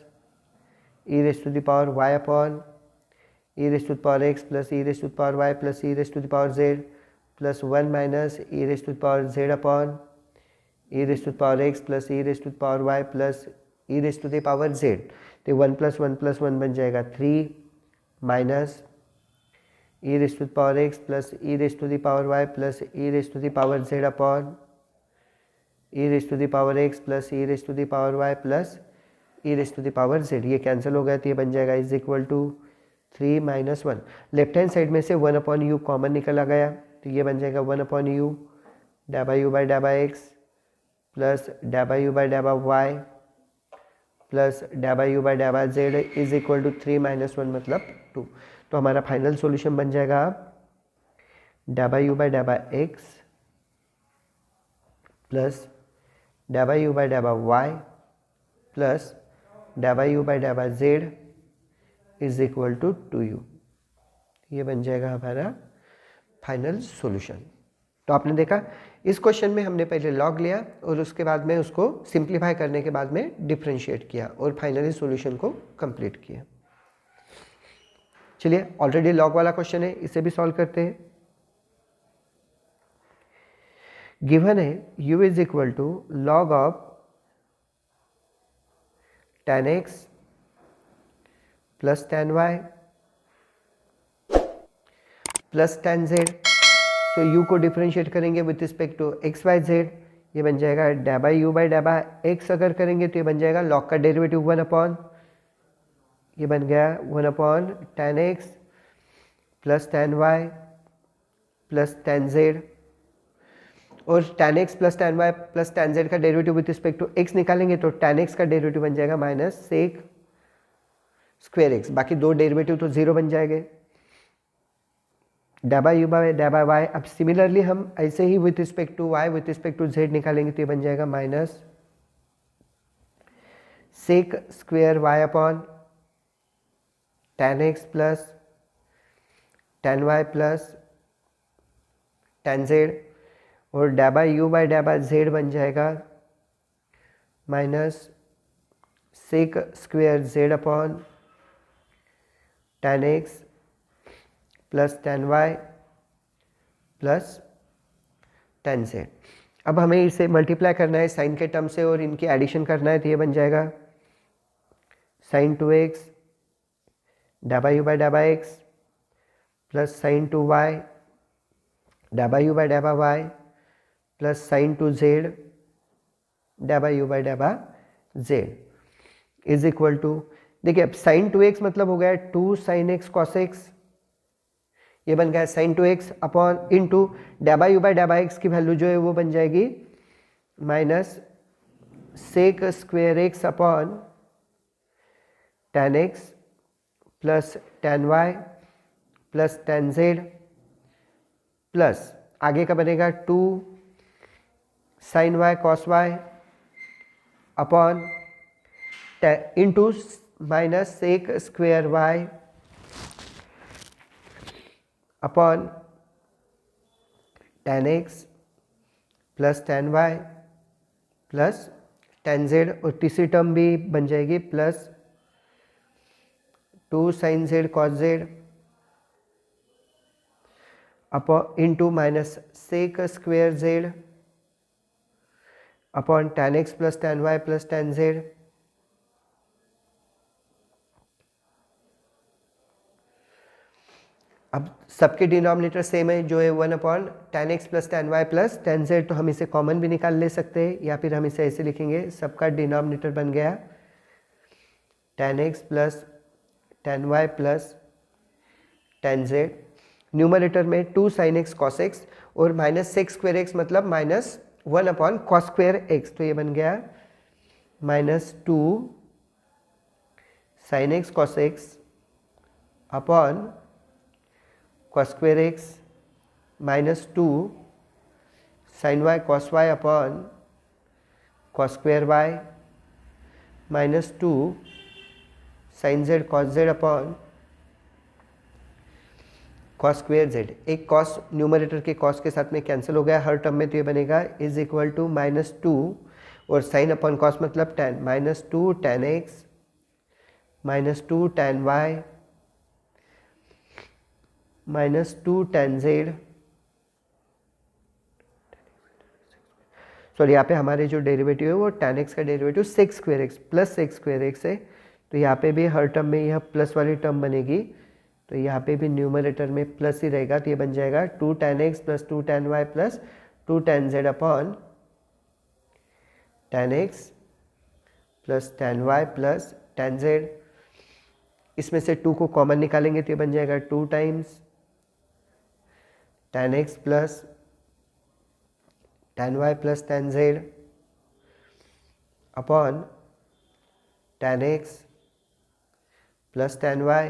e raise to the power y upon e raised to the power x plus e raised to the power y plus e raised to the power z plus 1 minus e raised to the power z upon e raised to the power x plus e raised to the power y plus e raised to the power z। तो 1 plus 1 बन जाएगा 3 minus e raised to the power x plus e raised to the power y plus e raised to the power z upon e raised to the power x plus e raised to the power y plus e raised to the power z। ये cancel हो गया तो ये बन जाएगा is equal to 3 minus 1। Left hand side में से 1 upon you common निकल आ गया तो ये बन जाएगा 1 अपॉन यू डाबा यू बाई डाबा एक्स प्लस डाबा यू बाई डाबा वाई प्लस डाबा यू बाई डाबा z is equal to 3 minus 1 मतलब 2। तो हमारा फाइनल सॉल्यूशन बन जाएगा डाबा यू बाई डाबा एक्स प्लस डाबा यू बाई डाबा वाई प्लस डाबा यू बाई डाबा z is equal to 2u। ये बन जाएगा हमारा फाइनल सॉल्यूशन। तो आपने देखा इस क्वेश्चन में हमने पहले लॉग लिया और उसके बाद में उसको सिंप्लीफाई करने के बाद में डिफरेंशिएट किया और फाइनली सॉल्यूशन को कंप्लीट किया। चलिए ऑलरेडी लॉग वाला क्वेश्चन है, इसे भी सॉल्व करते हैं। गिवन है u is equal to log of tan x plus tan y plus tan z। तो u को डिफरेंशिएट करेंगे with respect to x y z. ये बन जाएगा डैबा यू बाई डैबा एक्स। अगर करेंगे तो ये बन जाएगा लॉग का डेरिवेटिव 1 अपॉन, ये बन गया 1 upon tan x plus tan y plus tan z। और tan x plus tan y plus tan z का derivative with respect to x निकालेंगे तो tan x का डेरिवेटिव बन जाएगा माइनस सेक स्क्वायर x। बाकी दो डेरिवेटिव तो जीरो बन जाएंगे। डैबा यू बाय डैबा वाई। अब सिमिलरली हम ऐसे ही with respect to y with respect to z निकालेंगे तो ये बन जाएगा minus sec square y upon tan x plus tan y plus tan z। और डैबा यू बाय डैबा z बन जाएगा minus sec square z upon tan x plus tan y plus tan z। अब हमें इसे मल्टीप्लाई करना है साइन के टर्म से और इनकी एडिशन करना है तो ये बन जाएगा साइन 2x डैबा यू बाय डैबा x प्लस साइन 2y डैबा यू बाय डैबा y प्लस साइन 2z डैबा यू बाय डैबा z इज इक्वल टू, देखिए अब साइन 2x मतलब हो गया 2 साइन x कॉस x। ये बन गया साइन 2x अपॉन इंटू डैबा यू बाय डैबा x की वैल्यू जो है वो बन जाएगी minus sec square x upon tan x plus tan y plus tan z plus आगे का बनेगा 2 sine y cos y upon into minus sec square y upon tan x plus tan y plus tan z। और तीसरी term भी बन जाएगी plus 2 sine z cos z upon into minus sec square z upon tan x plus tan y plus tan z। अब सबके denominator same है जो है 1 upon tan x plus tan y plus tan z। तो हम इसे common भी निकाल ले सकते हैं या फिर हम इसे ऐसे लिखेंगे सबका डिनोमिनेटर बन गया tan x plus tan y plus tan z। Numerator में 2 साइन x कॉस x और माइनस सेक स्क्वायर x मतलब minus 1 upon cos square x। तो ये बन गया minus 2 sine x cos x upon cos square x minus 2 sine y cos y upon cos square y minus 2 sine z cos z upon cos square z। एक cos numerator के cos के साथ में cancel हो गया हर term में तो ये बनेगा इज इक्वल टू माइनस 2 और साइन अपॉन कॉस मतलब tan minus 2 tan x minus 2 tan y minus 2 tan z। Sorry यहाँ पे हमारे जो डेरिवेटिव है वो tan x का derivative sec square x plus sec square x है। तो यहाँ पे भी हर टर्म में यह प्लस वाली टर्म बनेगी तो यहाँ पे भी न्यूमरेटर में प्लस ही रहेगा तो ये बन जाएगा 2 tan x plus 2 tan y plus 2 tan z upon tan x plus tan y plus tan z। इसमें से 2 को कॉमन निकालेंगे तो ये बन जाएगा 2 times tan x plus tan y plus tan z upon tan x plus tan y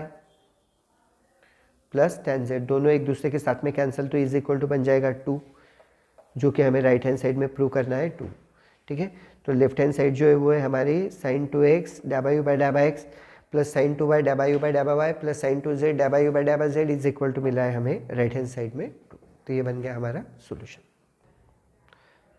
plus tan z। दोनों एक दूसरे के साथ में कैंसिल तो इज इक्वल टू बन जाएगा 2 जो कि हमें राइट हैंड साइड में प्रूव करना है 2। ठीक है, तो लेफ्ट हैंड साइड जो है वो है हमारी साइन 2x डैबा यू बाई डैबा x प्लस साइन 2y डैबा यू बाई डैबा y प्लस साइन 2z डैबा यू बाई डैबा z इज इक्वल टू मिला है हमें राइट हैंड साइड में 2। तो ये बन गया हमारा सोल्यूशन।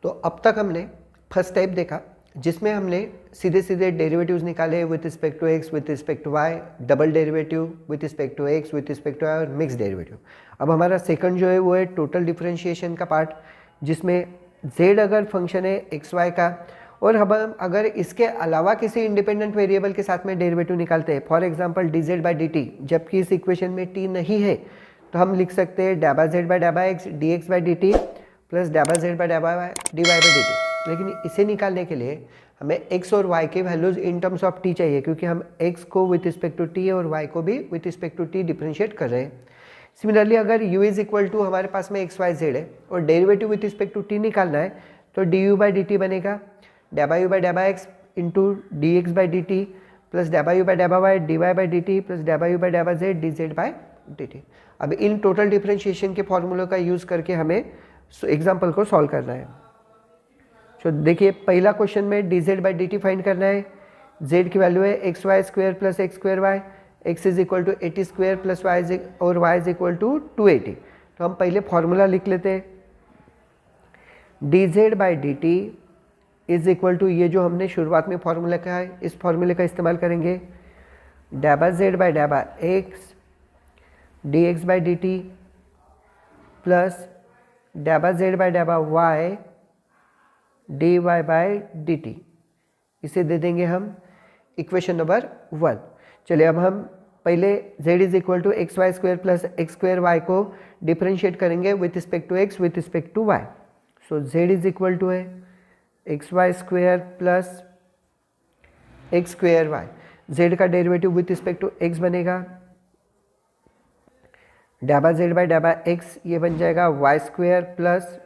तो अब तक हमने फर्स्ट टाइप देखा जिसमें हमने सीधे सीधे डेरिवेटिव्स निकाले with respect to x with respect to y, double derivative with respect to x with respect to y और मिक्स डेरिवेटिव। अब हमारा सेकंड जो है वो है टोटल डिफरेंशिएशन का पार्ट जिसमें z अगर फंक्शन है xy का और हम अगर इसके अलावा किसी इंडिपेंडेंट वेरिएबल के साथ में डेरिवेटिव निकालते हैं for example dz by dt जबकि इस इक्वेशन में t नहीं है तो हम लिख सकते हैं डैबा z बाई डैबा x dx by dt plus डैबा z बाई डैबा y dy बाई dt। लेकिन इसे निकालने के लिए हमें x और y के values in terms of t चाहिए, क्योंकि हम x को विथ रिस्पेक्ट टू t और y को भी with respect to t differentiate कर रहे हैं। सिमिलरली अगर u इज इक्वल टू हमारे पास में x y z है और derivative with respect to t निकालना है, तो du बाई dt बनेगा डैबा u बाई डैबा x into d x by d t plus डैबा u बाई डैबा y dy by d t plus डैबा u बाई डैबा z dz by d t. अब इन टोटल डिफरेंशिएशन के फॉर्मूलों का यूज़ करके हमें एग्जाम्पल को सॉल्व करना है। तो देखिए पहला क्वेश्चन में dz by d t find करना है। z की वैल्यू है x y square plus x square y, x is equal to 80 square plus y और y इज इक्वल टू 280। तो हम पहले फॉर्मूला लिख लेते हैं। dz by d t is equal to, ये जो हमने शुरुआत में फॉर्मूला का है इस फॉर्मूले का इस्तेमाल करेंगे, डैबा z बाई डैबा x dx by d t plus डैबा z बाई डैबा y dy by d t. इसे दे देंगे हम इक्वेशन नंबर 1। चलिए अब हम पहले z is equal to x y square plus x square y को डिफरेंशिएट करेंगे with respect to x with respect to y। So z is equal to है x y square plus x square y, z का derivative with respect to x बनेगा डैबा z by डैबा x, ये बन जाएगा वाई स्क्वायर प्लस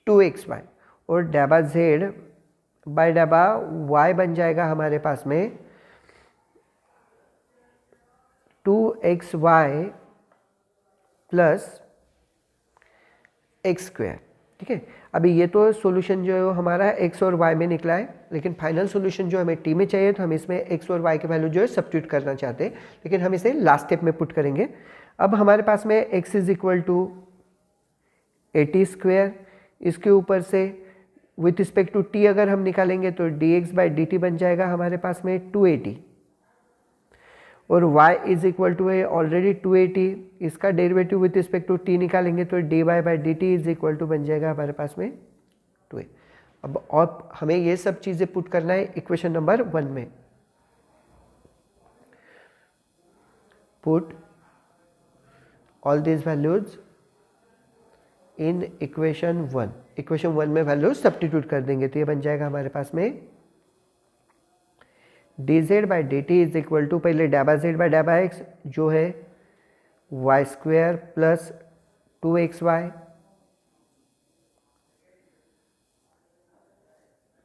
2xy और डैबा z बाई डैबा y बन जाएगा हमारे पास में 2xy प्लस एक्स स्क्वायर। ठीक है, अभी ये तो सॉल्यूशन जो है हमारा x और y में निकला है, लेकिन फाइनल सॉल्यूशन जो हमें t में चाहिए तो हम इसमें x और y के वैल्यू जो है सब्स्टिट्यूट करना चाहते हैं, लेकिन हम इसे लास्ट स्टेप में पुट करेंगे। अब हमारे पास में x is equal to 80 square, इसके ऊपर से विथ रिस्पेक्ट टू t अगर हम निकालेंगे तो dx बाई डी टी बन जाएगा हमारे पास में 280 और y इज इक्वल टू है ऑलरेडी 280, इसका derivative with respect to t निकालेंगे तो dy by d t is equal to बन जाएगा हमारे पास में 2a। अब और हमें ये सब चीज़ें पुट करना है इक्वेशन नंबर 1 में। Put all these values in equation 1। Equation 1 में वैल्यूज सब्स्टिट्यूट कर देंगे तो ये बन जाएगा हमारे पास में dz by d t is equal to, पहले डैबा z बाई डैबा x जो है y square plus 2xy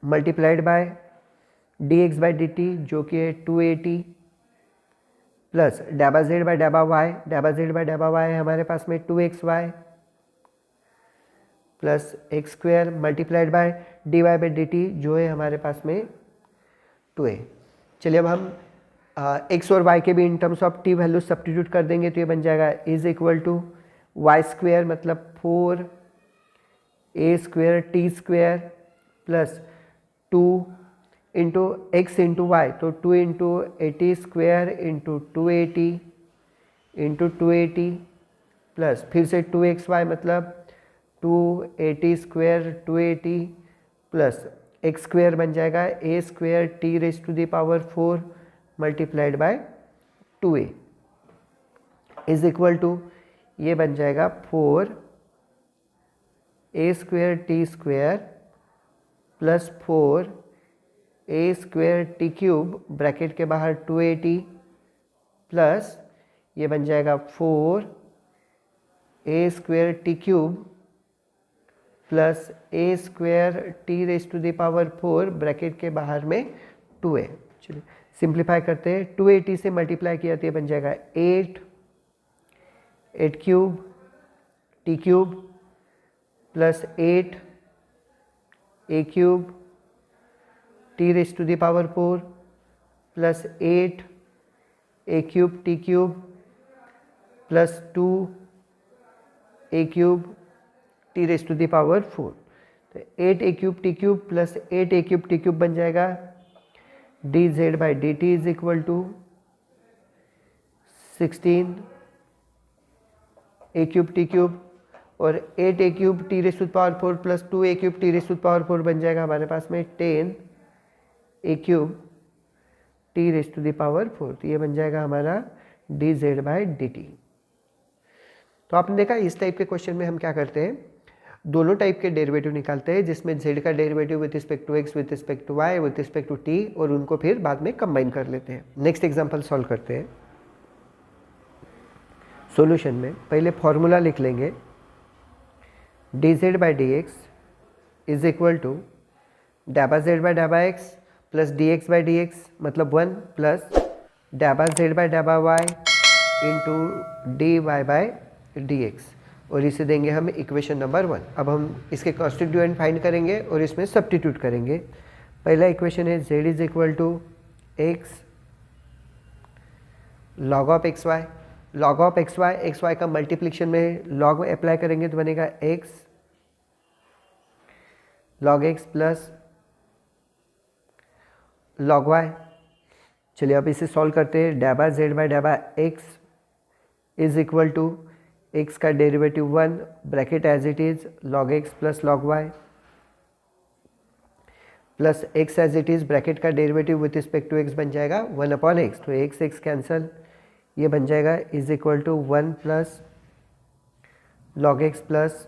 multiplied by dx by d t जो कि है 280 प्लस डैबा z बाई डैबा y, डैबा z बाई डैबा y है हमारे पास में 2xy plus x square multiplied by d y by d t जो है हमारे पास में 2a। चलिए अब हम x और y के भी in terms of t value substitute कर देंगे तो ये बन जाएगा is equal to y square मतलब 4a square t square plus 2 into x into y, तो 2 into 80 square into 280 into 280 plus फिर से 2xy मतलब 280 स्क्वायर 280 प्लस एक्स स्क्वायर बन जाएगा a square t raise to the power 4 multiplied by 2a is equal to, ये बन जाएगा 4 a square t square plus 4 a square t cube bracket के बाहर 280 प्लस ये बन जाएगा 4 a square t cube plus a square t raise to the power 4 bracket के बाहर में 2a। चलिए सिंप्लीफाई करते हैं, 280 से मल्टीप्लाई किया तो ये बन जाएगा 8 cube t cube plus 8 a cube t raise to the power 4 plus 8 a cube t cube plus 2 a cube t raise to the power 4। तो 8 a cube t cube plus 8 a cube t cube बन जाएगा d z by d t is equal to 16 a cube t cube और 8 a cube t raise to the power 4 plus 2 a cube t raise to the power 4 बन जाएगा हमारे पास में 10 a cube t raise to the power 4। तो ये बन जाएगा हमारा d z by d t. तो आपने देखा इस टाइप के क्वेश्चन में हम क्या करते हैं, दोनों टाइप के डेरिवेटिव निकालते हैं, जिसमें z का derivative with respect to x, with respect to y, with respect to t, और उनको फिर बाद में कंबाइन कर लेते हैं। नेक्स्ट एग्जांपल सॉल्व करते हैं। सॉल्यूशन में पहले फॉर्मूला लिख लेंगे, dz by dx is equal to डाबा z बाई डाबा x plus dx by dx, मतलब 1 प्लस डाबा z बाई डाबा y into dy by dx, और इसे देंगे हम इक्वेशन नंबर 1। अब हम इसके कॉन्स्टिट्यूएंट फाइंड करेंगे और इसमें सब्स्टिट्यूट करेंगे। पहला इक्वेशन है z is equal to x log of x y, log of x y का मल्टीप्लिकेशन में लॉग अप्लाई करेंगे तो बनेगा x log x plus log y। चलिए अब इसे सॉल्व करते हैं। डाबा z बाई डाबा x is equal to x का derivative 1 bracket as it is log x plus log y plus x as it is bracket का derivative with respect to x बन जाएगा 1 अपॉन x, तो x cancel, ये बन जाएगा is equal to 1 plus log x plus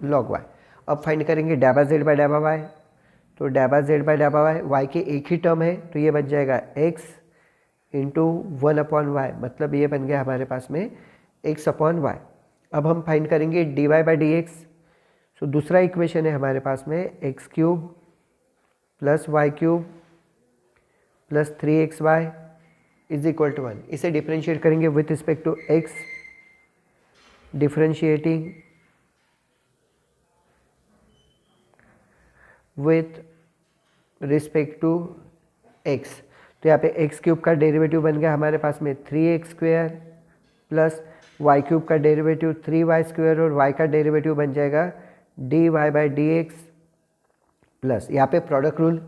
log y। अब find करेंगे डाबा z बाई डाबा y, तो डाबा z बाई डाबा y के एक ही टर्म है, तो ये बन जाएगा x इंटू 1 अपॉन वाई, मतलब ये बन गया हमारे पास में x अपॉन वाई। अब हम फाइंड करेंगे dy by d x, so दूसरा इक्वेशन है हमारे पास में x cube plus y cube plus 3xy is equal to 1। इसे डिफ्रेंशिएट करेंगे with respect to x, differentiating with respect to x, तो यहाँ पे x क्यूब का डेरिवेटिव बन गया हमारे पास में 3x square plus y cube का डेरिवेटिव 3y स्क्वायर, और y का डेरिवेटिव बन जाएगा dy by d x plus, यहाँ पे प्रोडक्ट रूल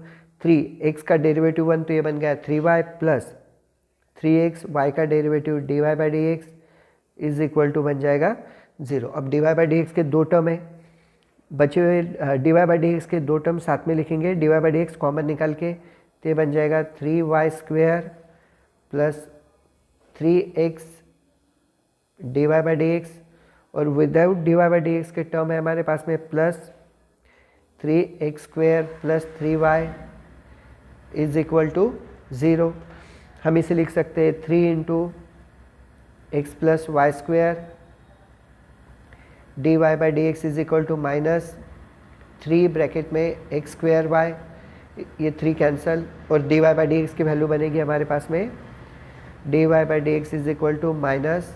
3x का डेरिवेटिव 1, तो ये बन गया 3y प्लस 3x, y का derivative dy by d x is equal to बन जाएगा 0। अब dy बाई डी एक्स के दो टर्म है, बचे हुए dy बाई डी एक्स के दो टर्म साथ में लिखेंगे, dy by d x common निकाल के, तो ये बन जाएगा 3y square plus 3x dy by d x, और without dy by d x के टर्म है हमारे पास में plus 3x square plus 3y is equal to 0। हम इसे लिख सकते हैं 3 into x plus y square dy by d x is equal to minus 3 bracket में एक्स स्क्वायर वाई, ये 3 कैंसल, और dy बाई डी एक्स की वैल्यू बनेगी हमारे पास में dy by d x is equal to minus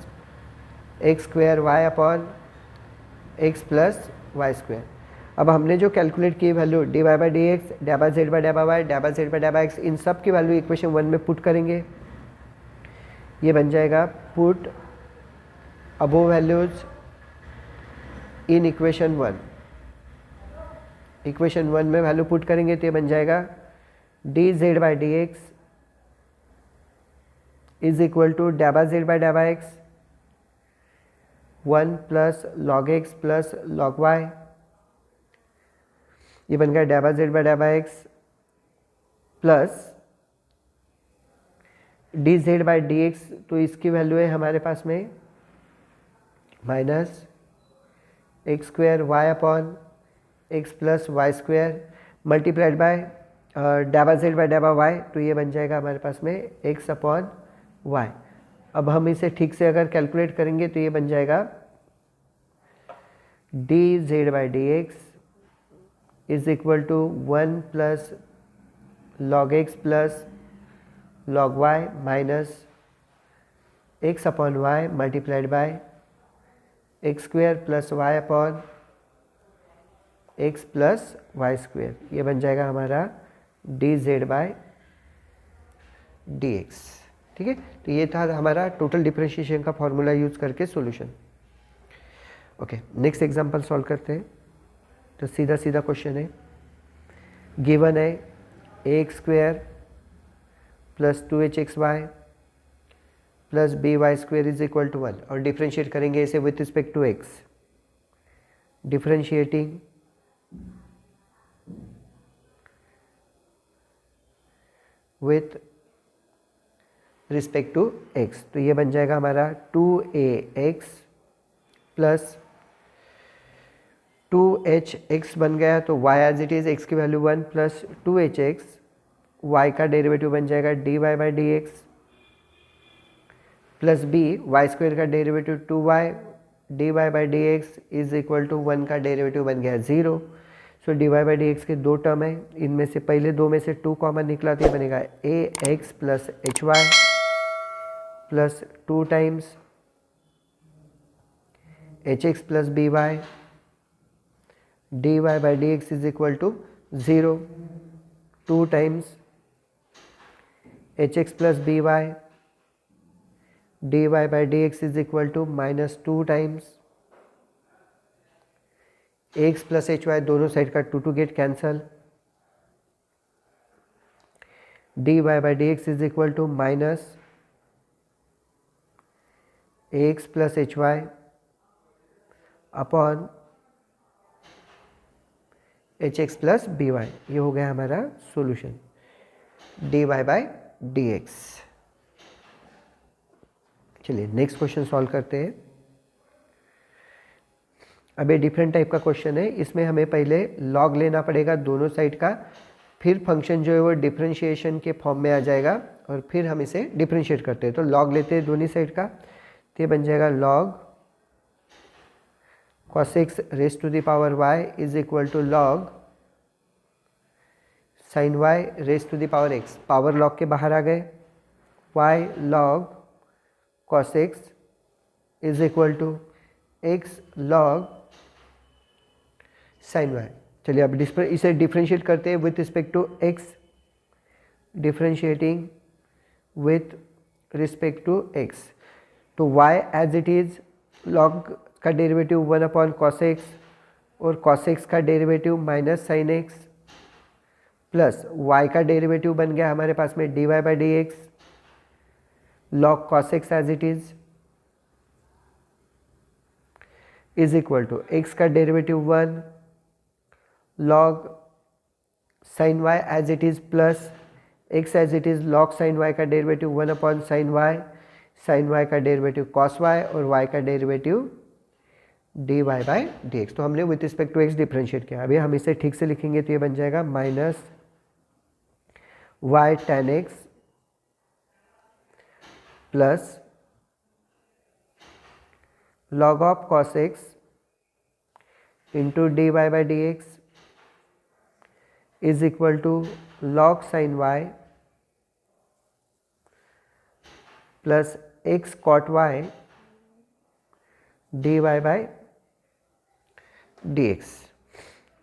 x square y upon x plus y square. अब हमने जो कैलकुलेट की value dy by d x, डाबा z बाई डाबा y, डाबा z बाई डाबा x, इन सब की वैल्यू इक्वेशन 1 में पुट करेंगे, ये बन जाएगा put above values in equation 1। Equation 1 में वैल्यू पुट करेंगे तो ये बन जाएगा dz by d x is equal to डाबा z बाई डाबा x 1 plus log x plus log y, ये बन गया डाबा z बाई डाबा x plus dz by d x, तो इसकी वैल्यू है हमारे पास में minus x square y upon x plus y square multiplied by डाबा z बाई डाबा y, तो ये बन जाएगा हमारे पास में x अपॉन y। अब हम इसे ठीक से अगर कैलकुलेट करेंगे तो ये बन जाएगा dz by d x is equal to 1 plus log x plus log y minus x upon y multiplied by x square plus y upon x plus y square, ये बन जाएगा हमारा dz बाई डी एक्स। ठीक है, तो ये था हमारा टोटल डिफरेंशिएशन का फॉर्मूला यूज करके solution. Okay, next example solve करते हैं। तो सीधा सीधा क्वेश्चन है, गिवन है x square plus 2hxy plus by square is equal to 1, और डिफ्रेंशिएट करेंगे इसे with respect to x, differentiating with respect to x, तो ये बन जाएगा हमारा 2ax प्लस 2h(x) बन गया तो y as it is x की वैल्यू 1 प्लस 2h(x), y का डेरिवेटिव बन जाएगा dy/dx plus b, y square का derivative 2y dy/dx is equal to 1 का डेरिवेटिव बन गया 0। सो dy/dx के दो टर्म है, इनमें से पहले दो में से 2 कॉमन निकला तो ये बनेगा ax plus hy plus 2 times hx plus by dy/dx is equal to 0, 2 times hx plus by dy/dx is equal to -2 times ax plus hy, दोनों साइड का 2 get cancel, dy/dx is equal to minus ax plus hy upon hx plus by। ये हो गया हमारा solution dy/dx। चलिए next question solve करते हैं। अब ये डिफरेंट टाइप का क्वेश्चन है, इसमें हमें पहले लॉग लेना पड़ेगा दोनों साइड का, फिर फंक्शन जो है वो डिफरेंशिएशन के फॉर्म में आ जाएगा और फिर हम इसे डिफरेंशिएट करते हैं। तो लॉग लेते हैं दोनों साइड का, तो ये बन जाएगा log cos x raise to the power y is equal to log sin y raise to the power x। Power log के बाहर आ गए, y log cos x is equal to x log sin y। चलिए अब इसे differentiate करते हैं with respect to x, differentiating with respect to x। तो y as it is log का डेरिवेटिव 1 अपॉन cos x और cos x का derivative minus sin x plus y का डेरिवेटिव बन गया हमारे पास में dy/dx log cos x as it is equal to x का derivative 1 log sin y as it is plus x as it is log sin y का derivative 1 upon sin y का derivative cos y और y का derivative dy/dx। तो हमने with respect to x differentiate किया। अभी हम इसे ठीक से लिखेंगे तो ये बन जाएगा minus y tan x plus log of cos x into dy/dx is equal to log sin y plus x cot y dy/dx।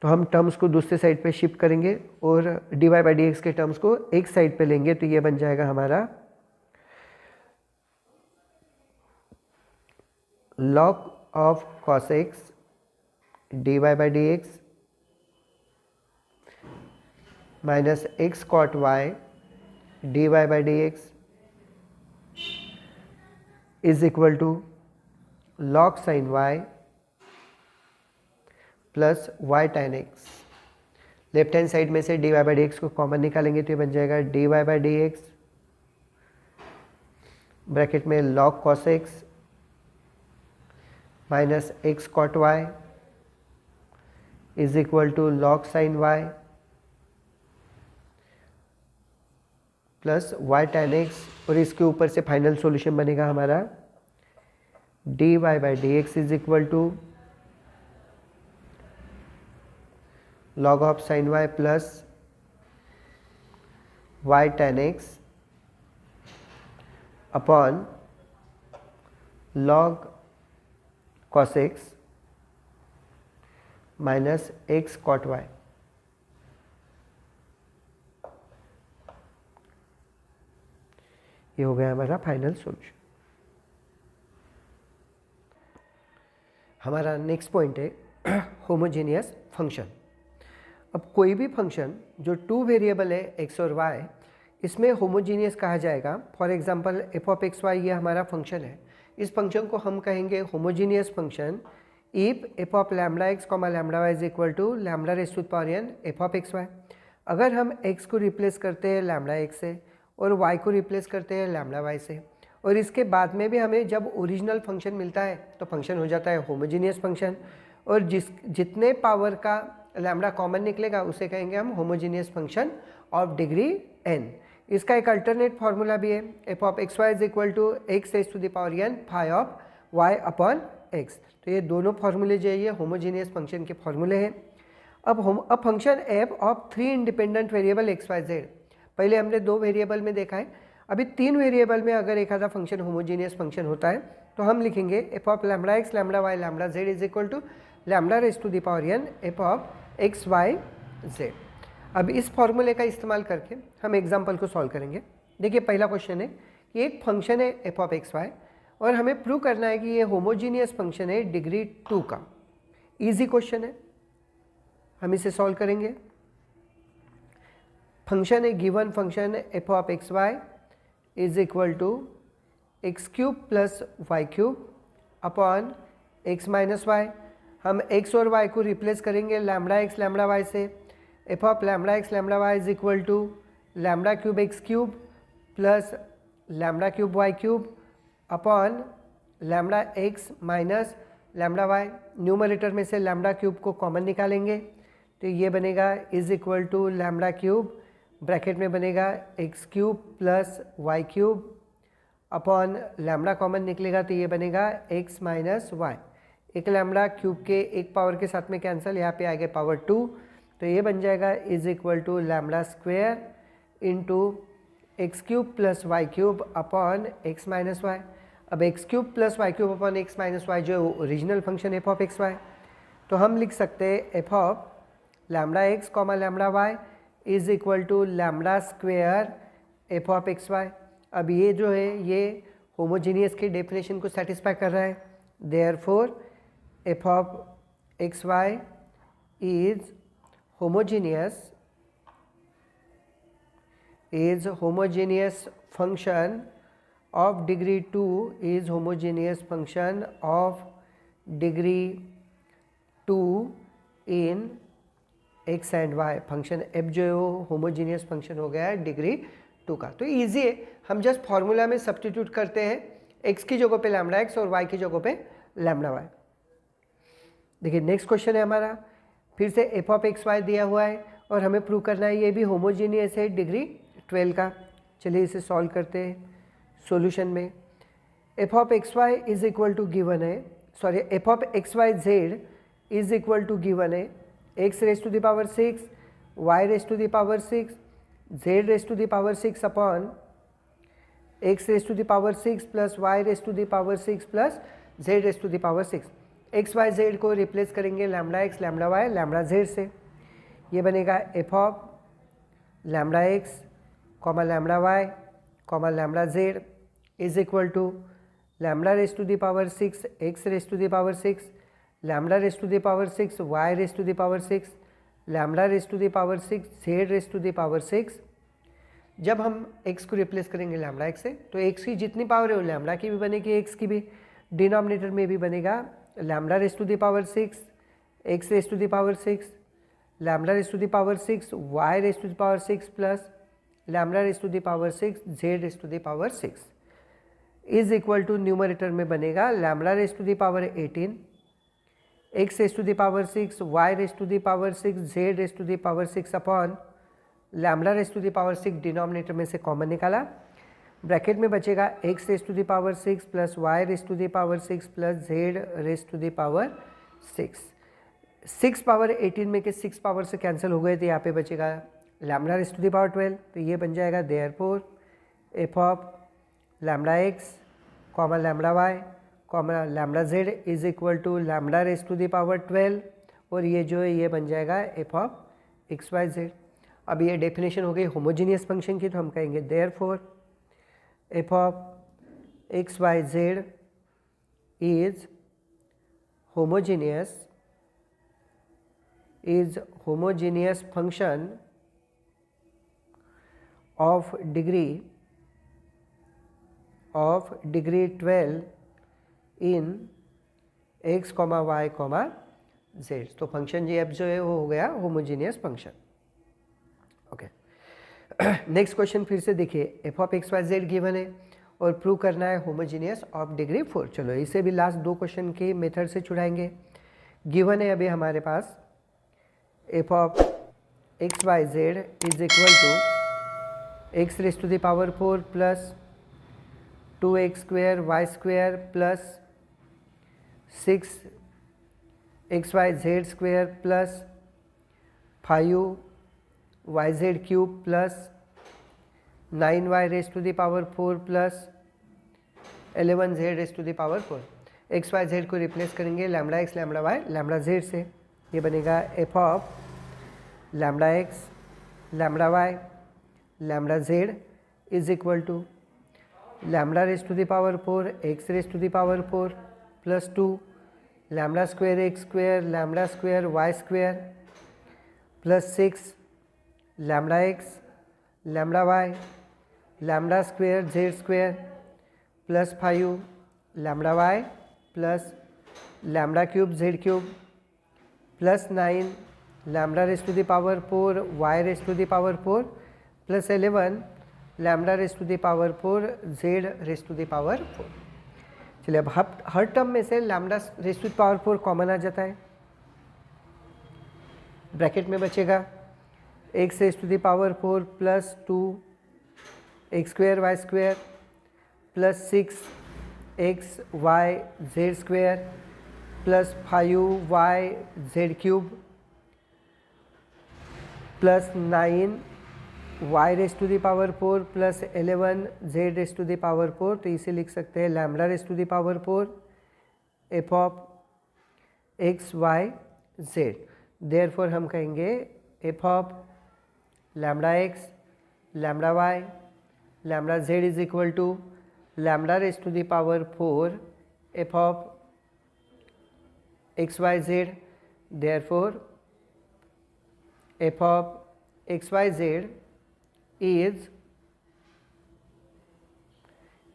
तो हम टर्म्स को दूसरे साइड पे शिफ्ट करेंगे और dy/dx के टर्म्स को एक साइड पे लेंगे तो ये बन जाएगा हमारा log of cos x dy/dx minus x cot y dy/dx is equal to log sin y plus y tan x। Left hand side में से dy/dx को कॉमन निकालेंगे तो ये बन जाएगा dy/dx ब्रैकेट में log cos x minus x cot y is equal to log sin y plus y tan x और इसके ऊपर से फाइनल सॉल्यूशन बनेगा हमारा dy/dx is equal to log of sin y plus y tan x upon log cos x minus x cot y। ये हो गया हमारा फाइनल सॉल्यूशन। हमारा नेक्स्ट पॉइंट है होमोजेनियस फंक्शन। अब कोई भी फंक्शन जो 2 वेरिएबल है x और y, इसमें होमोजेनियस कहा जाएगा। For example f of x y ये हमारा फंक्शन है, इस फंक्शन को हम कहेंगे homogeneous function if f of lambda x comma lambda y is equal to lambda raise to the power n f of x y। अगर हम x को रिप्लेस करते हैं लैम्डा x से और y को रिप्लेस करते हैं लैम्डा y से और इसके बाद में भी हमें जब ओरिजिनल फंक्शन मिलता है तो फंक्शन हो जाता है होमोजेनियस फंक्शन। और जितने पावर का लैम्डा कॉमन निकलेगा उसे कहेंगे हम homogeneous function of degree n। इसका एक अल्टरनेट फार्मूला भी है, f of x y is equal to x raise to the power n phi of y upon x। तो ये दोनों फार्मूले जो है ये होमोजीनियस फंक्शन के फार्मूले हैं। अब function f of 3 independent variable x y z, पहले हमने 2 वेरिएबल में देखा है, अभी 3 वेरिएबल में अगर एक आधा फंक्शन होमोजीनियस फंक्शन होता है तो हम लिखेंगे f of lambda x lambda y lambda z is equal to lambda raise to the power n f of x y z. अब इस फॉर्मूले का इस्तेमाल करके हम एग्जाम्पल को सॉल्व करेंगे। देखिए पहला क्वेश्चन है कि एक फंक्शन है एफ ऑफ एक्स वाई और हमें प्रूव करना है कि ये होमोजीनियस फंक्शन है डिग्री 2 का। इजी क्वेश्चन है, हम इसे सॉल्व करेंगे। फंक्शन है given function f of x y is equal to x cube plus y cube upon x minus y. हम एक्स और वाई को रिप्लेस करेंगे लैम्डा एक्स लैम्डा वाई से। F of lambda x lambda y is equal to lambda cube x cube plus lambda cube y cube upon lambda x minus lambda y. Numerator में से lambda cube को common निकालेंगे तो ये बनेगा is equal to lambda cube, bracket में बनेगा x cube plus y cube upon lambda common निकलेगा तो ये बनेगा एक्स माइनस वाई। एक लैम्डा क्यूब के एक पावर के साथ में कैंसिल, यहाँ पे आएगा पावर 2 तो ये बन जाएगा is equal to lambda square into x cube plus y cube upon x minus y. अब x cube plus y cube upon x minus y जो original function f of x y, तो हम लिख सकते हैं f of lambda x comma lambda y is equal to lambda square f of x y. अब ये जो है ये होमोजीनियस की डेफिनेशन को सेटिस्फाई कर रहा है, therefore f of x y is homogeneous function of degree 2 is homogeneous function of degree 2 in x and y। Function f जो है वो होमोजीनियस फंक्शन हो गया है डिग्री 2 का। तो ईजी है, हम जस्ट फार्मूला में सब्स्टिट्यूट करते हैं x की जगह पे लैम्डा x और y की जगह पे लैम्डा y। देखिए नेक्स्ट क्वेश्चन है हमारा, फिर से एफ ऑफ एक्स वाई दिया हुआ है और हमें प्रूव करना है ये भी होमोजीनियस है डिग्री 12 का। चलिए इसे सॉल्व करते हैं। सॉल्यूशन में f of x y is equal to given है, sorry f of x y z is equal to given है x raise to the power 6 y raise to the power 6 z raise to the power 6 upon x raise to the power 6 plus y raise to the power 6 plus z raise to the power 6। X y z को replace करेंगे lambda x lambda y lambda z से। ये बनेगा f of lambda x comma lambda y comma lambda z is equal to lambda raise to the power 6 x raise to the power 6 lambda raise to the power 6 y raise to the power 6 lambda raise to the power 6 z raise to the power 6। जब हम x को replace करेंगे lambda x से तो x की जितनी power है वो लैम्डा की भी बनेगी, x की भी। डिनोमिनेटर में भी बनेगा lambda raise to the power 6 x raise to the power 6 lambda raise to the power 6 y raise to the power 6 plus lambda raise to the power 6 z raise to the power 6 is equal to numerator में बनेगा lambda raise to the power 18 x raise to the power 6 y raise to the power 6 z raise to the power 6 upon lambda raise to the power 6 denominator में से common निकाला, bracket में बचेगा x raise to the power 6 plus y raise to the power 6 plus z raise to the power 6 power 18 में के 6 power से cancel हो गए तो यहाँ पे बचेगा lambda raise to the power 12। तो ये बन जाएगा therefore f of lambda x comma lambda y comma lambda z is equal to lambda raise to the power 12 और ये जो है ये बन जाएगा f of x y z. अब ये डेफिनेशन हो गई होमोजीनियस फंक्शन की, तो हम कहेंगे therefore f of x y z is homogeneous function of degree 12 in x comma y comma z. तो फंक्शन जी एफ जो है वो हो गया homogeneous function. Okay, next question फिर से देखिए, f of x y z given है और प्रूव करना है होमोजीनियस ऑफ डिग्री 4। चलो इसे भी लास्ट 2 क्वेश्चन के मेथड से छुड़ाएंगे। गिवन है अभी हमारे पास f of x y z is equal to x raise to the power 4 plus 2x square y square plus 6xyz square plus 5yz cube plus 9y raise to the power 4 plus 11z raise to the power 4। X y z को replace करेंगे lambda x lambda y lambda z से। ये बनेगा f of lambda x lambda y lambda z is equal to lambda raise to the power 4 x raise to the power 4 plus 2 lambda square x square lambda square y square plus 6 lambda x lambda y lambda square z square plus 5 lambda y plus lambda cube z cube plus 9 lambda raise to the power 4 y raise to the power 4 plus 11 lambda raise to the power 4 z raise to the power 4। चलिए अब हर term में से lambda raise to the power 4 common आ जाता है। Bracket में बचेगा x raise to the power 4 plus 2 x square y square plus 6 x y z square plus 5 y z cube plus 9 y raise to the power 4 plus 11 z raise to the power 4। तो इसे लिख सकते हैं lambda raise to the power 4 f of x y z. Therefore हम कहेंगे f of lambda x lambda y lambda z is equal to lambda raise to the power 4 f of x y z. Therefore f of x y z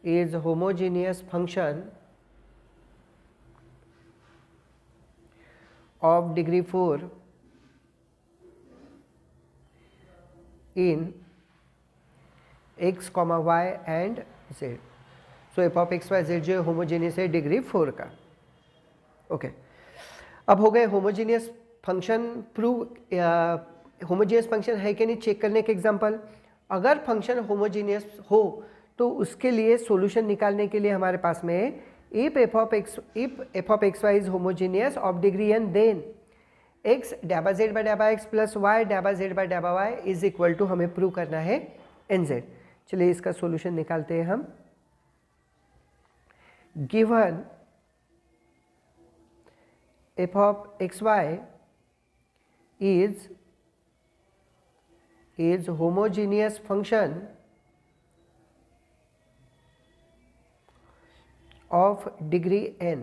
is homogeneous function of degree 4 in x, y and z। So f of x y z जो homogeneous है degree 4 का। Okay अब हो गए homogeneous function prove. Homogeneous function है कि नहीं check करने के एग्जांपल। अगर फंक्शन होमोजेनियस हो तो उसके लिए सॉल्यूशन निकालने के लिए हमारे पास में if f of x y is homogeneous of degree n then x डैबा जेड बाय डैबा एक्स प्लस वाई डैबा जेड बाय डैबा वाई इज इक्वल टू हमें प्रूव करना है एन जेड। चलिए इसका सॉल्यूशन निकालते हैं हम। Given f of x y is homogeneous function of degree n।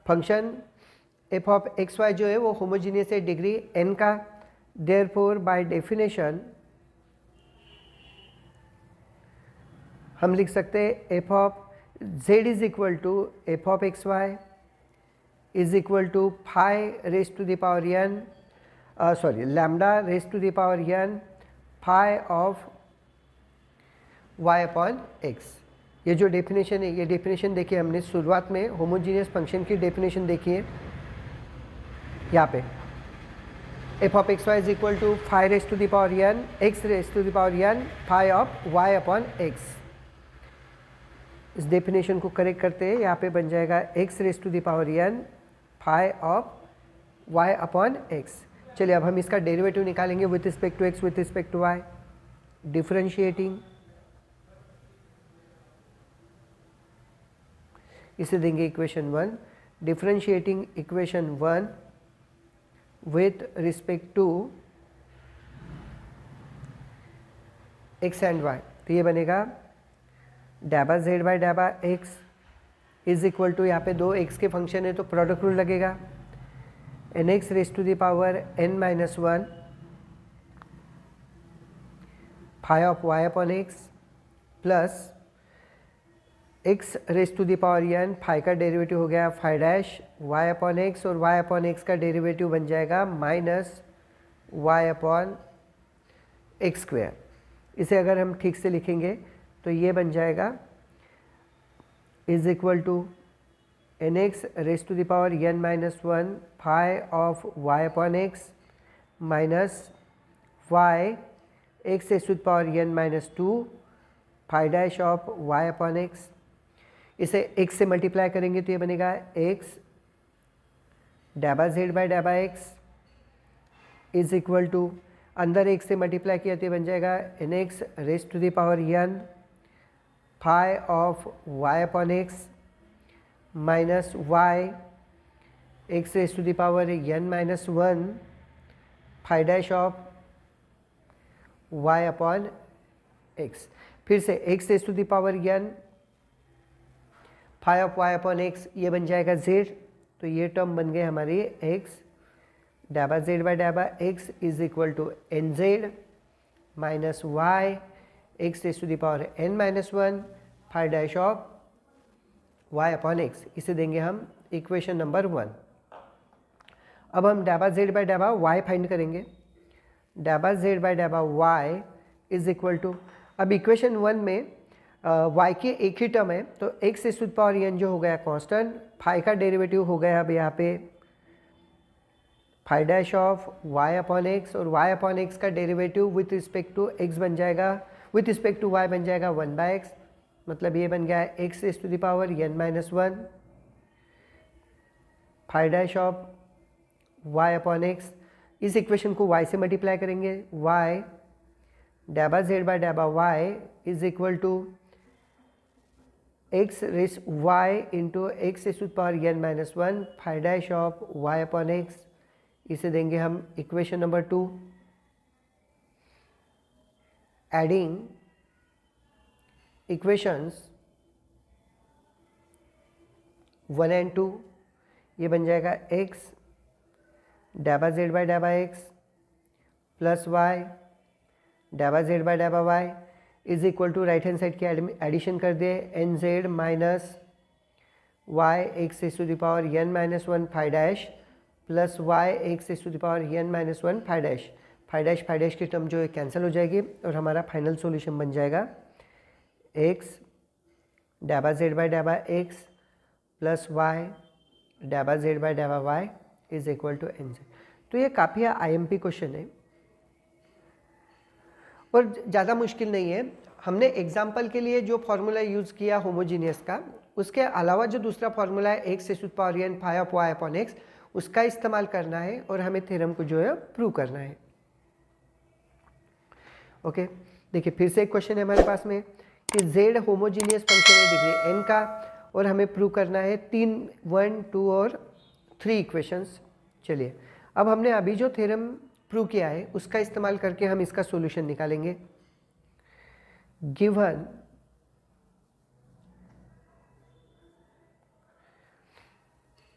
Function f of x y जो है वो होमोजीनियस है डिग्री n का। देयरफॉर बाय डेफिनेशन हम लिख सकते हैं f of z is equal to f of x y is equal to phi raise to the power n lambda raise to the power n phi of y upon x। ये जो definition है ये definition देखिए हमने शुरुआत में homogeneous function की definition देखी है। यहाँ पे f of x y is equal to phi raise to the power n x raise to the power n phi of y upon x। इस डेफिनेशन को करेक्ट करते हैं, यहाँ पे बन जाएगा x raise to the power n phi of y upon x। चलिए अब हम इसका डेरिवेटिव निकालेंगे with respect to x with respect to y। Differentiating इसे देंगे equation 1। Differentiating equation 1 with respect to x and y। तो ये बनेगा डैबा जेड बाई डैबा एक्स इज इक्वल टू, यहाँ पे दो x के फंक्शन है तो प्रोडक्ट रूल लगेगा, n x raise to the power n minus 1 phi of y upon x plus x raise to the power n phi का derivative हो गया phi dash y upon x और y upon x का derivative बन जाएगा minus y upon x square. इसे अगर हम ठीक से लिखेंगे तो ये बन जाएगा is equal to n x raise to the power n minus one phi of y upon x minus y x raise to the power n minus two phi dash of y upon x. इसे x से multiply करेंगे तो ये बनेगा x डैबा z by डैबा x is equal to, अंदर x से मल्टीप्लाई किया तो ये बन जाएगा n x raise to the power n phi of y upon x minus y x raise to the power n minus one phi dash of y upon x. फिर से x raise to the power n phi of y upon x ये बन जाएगा z, तो ये term बन गए हमारी x डैबा z बाय डैबा x is equal to n z minus y x raise to the power n minus one phi dash of y upon x. इसे देंगे हम इक्वेशन नंबर 1। अब हम डैबा z बाय डैबा y फाइंड करेंगे। डैबा z बाय डैबा y इज इक्वल टू, अब इक्वेशन 1 में y के एक ही टर्म है तो x raise to the power n जो हो गया कांस्टेंट, फाई का डेरिवेटिव हो गया अब यहाँ पे phi dash of y upon x, और y अपॉन एक्स का derivative with respect to x बन जाएगा, विथ रिस्पेक्ट टू y बन जाएगा 1 बाय एक्स, मतलब ये बन गया x raise to the power n minus one phi dash of y upon x. इस इक्वेशन को y से मल्टीप्लाई करेंगे, y डैबा z बाय डैबा y is equal to x raise y into x raise to the power n minus one phi dash of y upon x. इसे देंगे हम equation number 2। Adding equations 1 and 2 ये बन जाएगा x डैबा z by डैबा x plus y डैबा z by डैबा y is equal to, right hand side की एडिशन कर दे n z minus y x raise to the power n minus one phi dash plus y x raise to the power n minus one phi dash की term जो है cancel हो जाएगी और हमारा फाइनल सॉल्यूशन बन जाएगा x डैबा z बाय डैबा x प्लस y डैबा z बाय डैबा y is equal to n z. तो ये काफ़ी IMP क्वेश्चन है और ज़्यादा मुश्किल नहीं है। हमने एग्जाम्पल के लिए जो फॉर्मूला यूज़ किया होमोजीनियस का, उसके अलावा जो दूसरा फॉर्मूला है x raise to the power n phi of y upon x, उसका इस्तेमाल करना है और हमें थ्योरम को जो है प्रूव करना है। ओके, देखिए फिर से एक क्वेश्चन है हमारे पास में कि z होमोजीनियस फंक्शन है डिग्री n का और हमें प्रूव करना है 1, 2 और 3 इक्वेशंस। चलिए अब हमने अभी जो थ्योरम प्रूव किया है उसका इस्तेमाल करके हम इसका सॉल्यूशन निकालेंगे। Given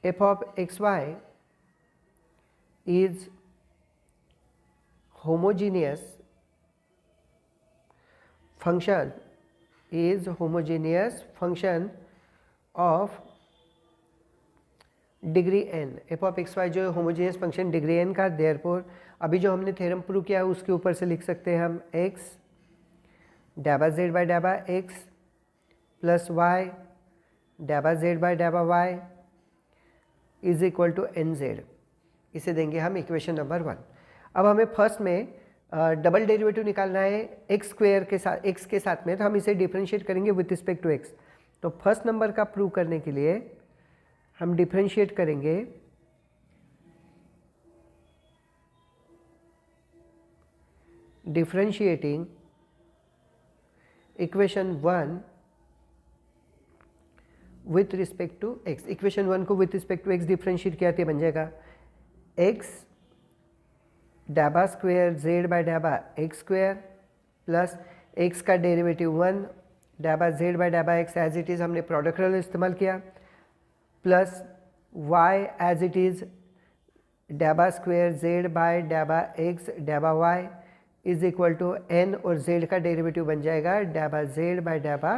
f of xy is homogeneous function of degree n। f of xy जो है होमोजेनियस फंक्शन डिग्री n का, देयरफॉर अभी जो हमने थ्योरम प्रूव किया है उसके ऊपर से लिख सकते हैं हम x डैबा z बाय डैबा x प्लस y डैबा z बाय डैबा y is equal to n z. इसे देंगे हम इक्वेशन नंबर 1। अब हमें फर्स्ट में डबल डेरिवेटिव निकालना है एक्स स्क्वेयर के साथ, x के साथ में, तो हम इसे डिफरेंशिएट करेंगे विथ रिस्पेक्ट टू x। तो फर्स्ट नंबर का प्रूव करने के लिए हम डिफरेंशिएट करेंगे differentiating equation 1 with respect to x। Equation 1 को with respect to x differentiate किया तो बन जाएगा x डैबा स्क्वेयर z बाय डैबा x स्क्वेयर प्लस x का डेरिवेटिव 1 डैबा z बाय डैबा x एज इट इज़, हमने प्रोडक्ट रूल इस्तेमाल किया, plus y as it is डैबा square z by डैबा x डैबा y is equal to n, और z का डेरिवेटिव बन जाएगा डैबा z बाय डैबा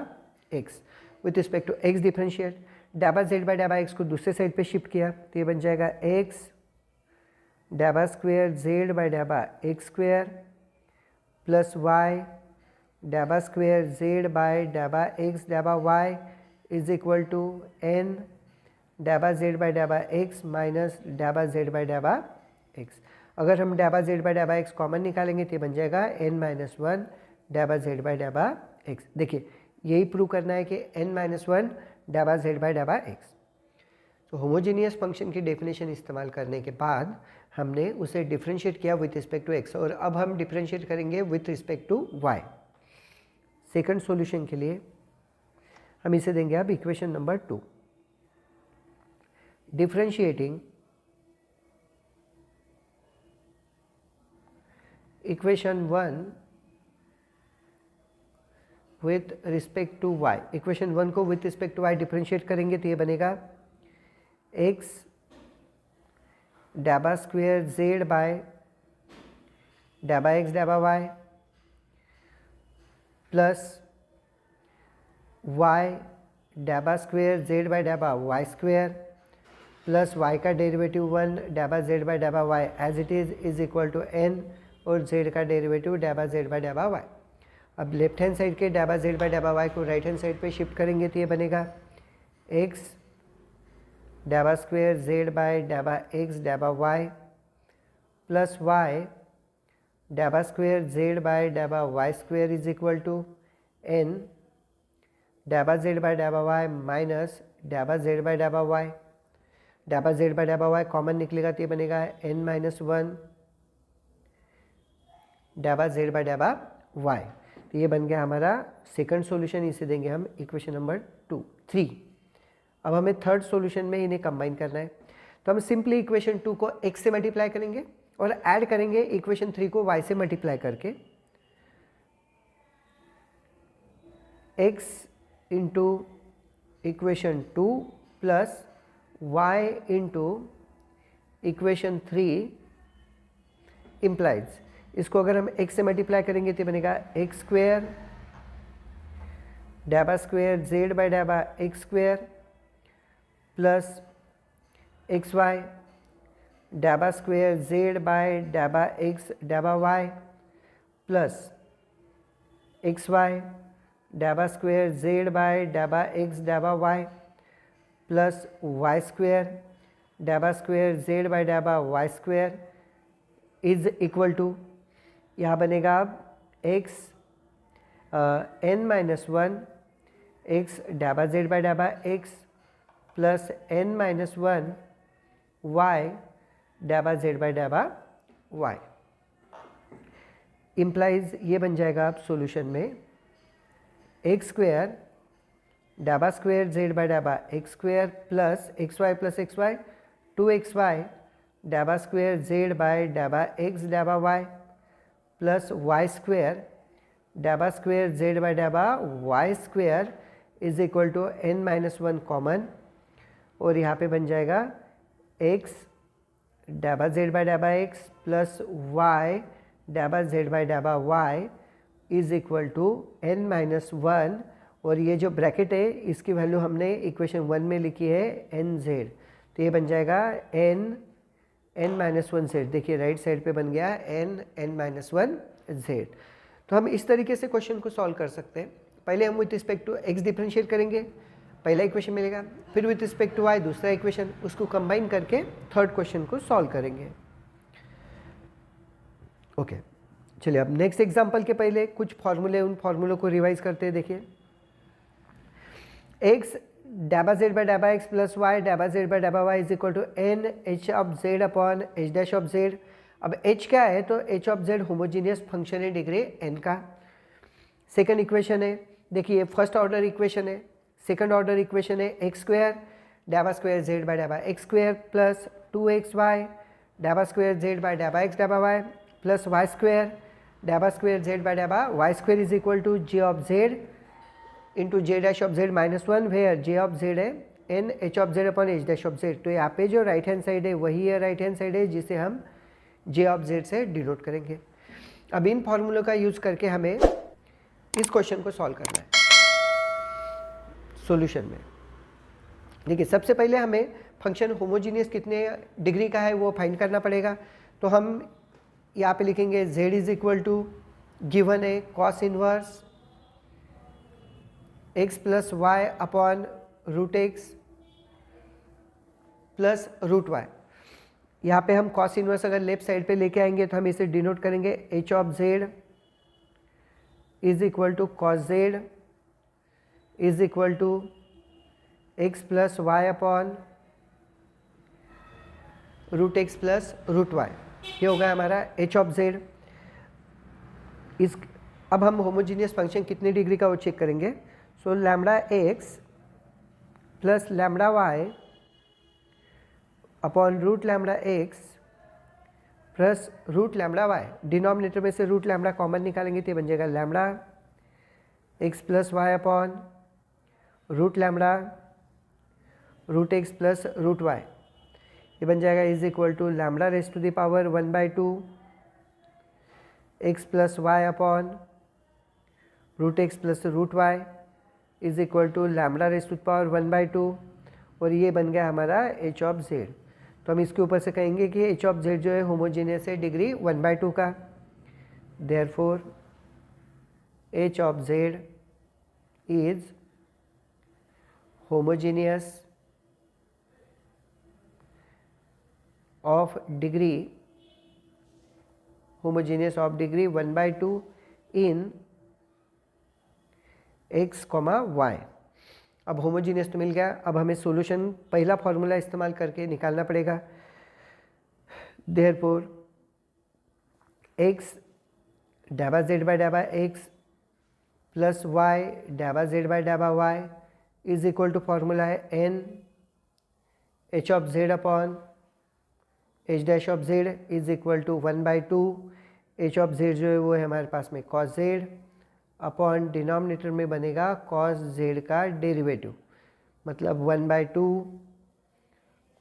x with respect to x differentiate. डैबा z बाय डैबा x को दूसरे साइड पे शिफ्ट किया तो ये बन जाएगा x डैबा स्क्वेयर z बाय डैबा x स्क्वेयर प्लस y डैबा स्क्वेयर z बाय डैबा x डैबा y is equal to n डैबा जेड बाई डैबा एक्स माइनस डैबा जेड बाई डैबा एक्स। अगर हम डैबा जेड बाई डैबा एक्स कॉमन निकालेंगे तो बन जाएगा n माइनस वन डैबा जेड बाई डैबा एक्स। देखिए यही प्रूव करना है कि n माइनस वन डैबा जेड बाई डैबा एक्स। तो होमोजीनियस फंक्शन की डेफिनेशन इस्तेमाल करने के बाद हमने उसे डिफ्रेंशिएट किया विथ रिस्पेक्ट टू एक्स, और अब हम डिफ्रेंशिएट करेंगे with respect to y. Second solution के लिए हम इसे देंगे अब equation number 2। Differentiating equation 1 with respect to y. Equation 1 को with respect to y differentiate करेंगे तो ये बनेगा एक्स डैबा स्क्वेयर जेड बाय डैबा एक्स डैबा वाई प्लस वाई डैबा स्क्वेयर जेड बाय डैबा वाई स्क्वेयर प्लस वाई का डेरिवेटिव 1 डैबा जेड बाय डैबा y as it is equal to n, और जेड का डेरिवेटिव डैबा जेड बाय डैबा वाई। अब लेफ्ट हैंड साइड के डैबा जेड बाय डैबा वाई को राइट हैंड साइड पे शिफ्ट करेंगे तो ये बनेगा एक्स डैबा स्क्वेयर जेड बाय डैबा एक्स डैबा वाई प्लस वाई डैबा स्क्वेयर जेड बाय डैबा y square is equal to n डैबा जेड बाय डैबा वाई माइनस डैबा जेड बाय डैबा वाई। डैबा जेड बाय डैबा वाई कॉमन निकलेगा तो ये बनेगा n माइनस वन डैबा जेड बाय डैबा वाई। तो ये बन गया हमारा सेकंड सॉल्यूशन, इसे देंगे हम इक्वेशन नंबर 3। अब हमें थर्ड सॉल्यूशन में इन्हें कंबाइन करना है, तो हम सिंपली इक्वेशन 2 को x से मल्टीप्लाई करेंगे और ऐड करेंगे इक्वेशन 3 को y से मल्टीप्लाई करके। x into equation 2 plus y into equation 3 implies, इसको अगर हम x से मल्टीप्लाई करेंगे तो बनेगा एक्स स्क्वेयर डैबा स्क्वेयर जेड बाय डैबा x square plus x y डैबा स्क्वेयर जेड बाय डैबा एक्स डैबा वाई प्लस एक्स वाई डैबा स्क्वेयर जेड बाय डैबा एक्स डैबा वाई प्लस वाई स्क्वेयर डैबा स्क्वेयर जेड बाय डैबा y square is equal to, यहाँ बनेगा अब x n minus one x डैबा जेड बाय डैबा x plus n minus one y डैबा जेड बाय डैबा वाई इम्प्लाइज ये बन जाएगा अब सॉल्यूशन में एक्स स्क्वेयर डैबा स्क्वेयर जेड बाय डैबा x square plus x y 2xy डैबा स्क्वेयर जेड बाय डैबा एक्स डैबा वाई प्लस वाई स्क्वेयर डैबा स्क्वेयर जेड बाय डैबा y square is equal to n minus one common, और यहाँ पे बन जाएगा x डैबा जेड बाय डैबा एक्स प्लस y डैबा जेड बाय डैबा y is equal to n minus one, और ये जो ब्रैकेट है इसकी वैल्यू हमने इक्वेशन 1 में लिखी है nz, तो ये बन जाएगा n माइनस वन जेड। देखिए राइट साइड पे बन गया n माइनस वन जेड। तो हम इस तरीके से क्वेश्चन को सॉल्व कर सकते हैं। पहले हम with respect to x differentiate करेंगे, पहला इक्वेशन मिलेगा, फिर विथ रिस्पेक्ट टू y दूसरा इक्वेशन, उसको कंबाइन करके थर्ड क्वेश्चन को सॉल्व करेंगे। ओके चलिए अब नेक्स्ट एग्जांपल के पहले कुछ फॉर्मूले, उन फॉर्मूलों को रिवाइज करते हैं। देखिए x डैबा जेड बाय डैबा एक्स प्लस वाई डैबा जेड बाय डैबा y is equal to n h of z upon h dash of z. अब h क्या है, तो h of z homogeneous function है डिग्री n का। सेकंड इक्वेशन है, देखिए फर्स्ट ऑर्डर इक्वेशन है, सेकंड ऑर्डर इक्वेशन है एक्स स्क्वायर डैबा स्क्वायर जेड बाय डैबा एक्स स्क्वायर प्लस 2xy डैबा स्क्वायर जेड बाय डैबा एक्स डैबा वाई प्लस वाई स्क्वायर डैबा स्क्वायर जेड बाय डैबा y square is equal to j of z into j dash of z minus one, where j of z है n h of z upon h dash of z. तो यहाँ पे जो right hand side है वही है right hand side है जिसे हम जे ऑफ जेड से डिनोट करेंगे। अब इन फॉर्मूलों का यूज करके हमें इस क्वेश्चन को सॉल्व करना है सॉल्यूशन में। देखिए सबसे पहले हमें फंक्शन होमोजीनियस कितने डिग्री का है वो फाइंड करना पड़ेगा। तो हम यहाँ पे लिखेंगे z is equal to given है cos inverse x plus y upon root x plus root y. यहाँ पे हम कॉस इनवर्स अगर लेफ्ट साइड पे लेके आएंगे तो हम इसे डिनोट करेंगे h of z is equal to cos z is equal to x plus y upon root x plus root y. ये हो गया हमारा एच ऑफ जेड। इस अब हम होमोजीनियस फंक्शन कितनी डिग्री का वो चेक करेंगे। So lambda x plus lambda y upon root lambda x plus root lambda y. Denominator में से रूट लैम्डा कॉमन निकालेंगे तो ये बन जाएगा lambda x plus y upon root lambda root x plus root y. ये बन जाएगा is equal to lambda raise to the power 1/2 x plus y upon root x plus root y is equal to lambda raise to the power 1/2 और ये बन गया हमारा H of z. तो हम इसके ऊपर से कहेंगे कि एच ऑफ जेड जो है होमोजीनियस है डिग्री 1/2 का। Therefore h of z is homogeneous of degree homogeneous of degree 1/2 in x, y। अब होमोजीनियस तो मिल गया, अब हमें सॉल्यूशन पहला फॉर्मूला इस्तेमाल करके निकालना पड़ेगा। देयरफॉर x डाबा z बाय डाबा x प्लस y डाबा z बाय डाबा y is equal to formula है n h ऑफ z अपॉन h dash of z is equal to 1/2 h of z जो है वो है हमारे पास में कॉस जेड अपॉन डिनोमिनेटर में बनेगा कॉस जेड का डेरिवेटिव, मतलब 1/2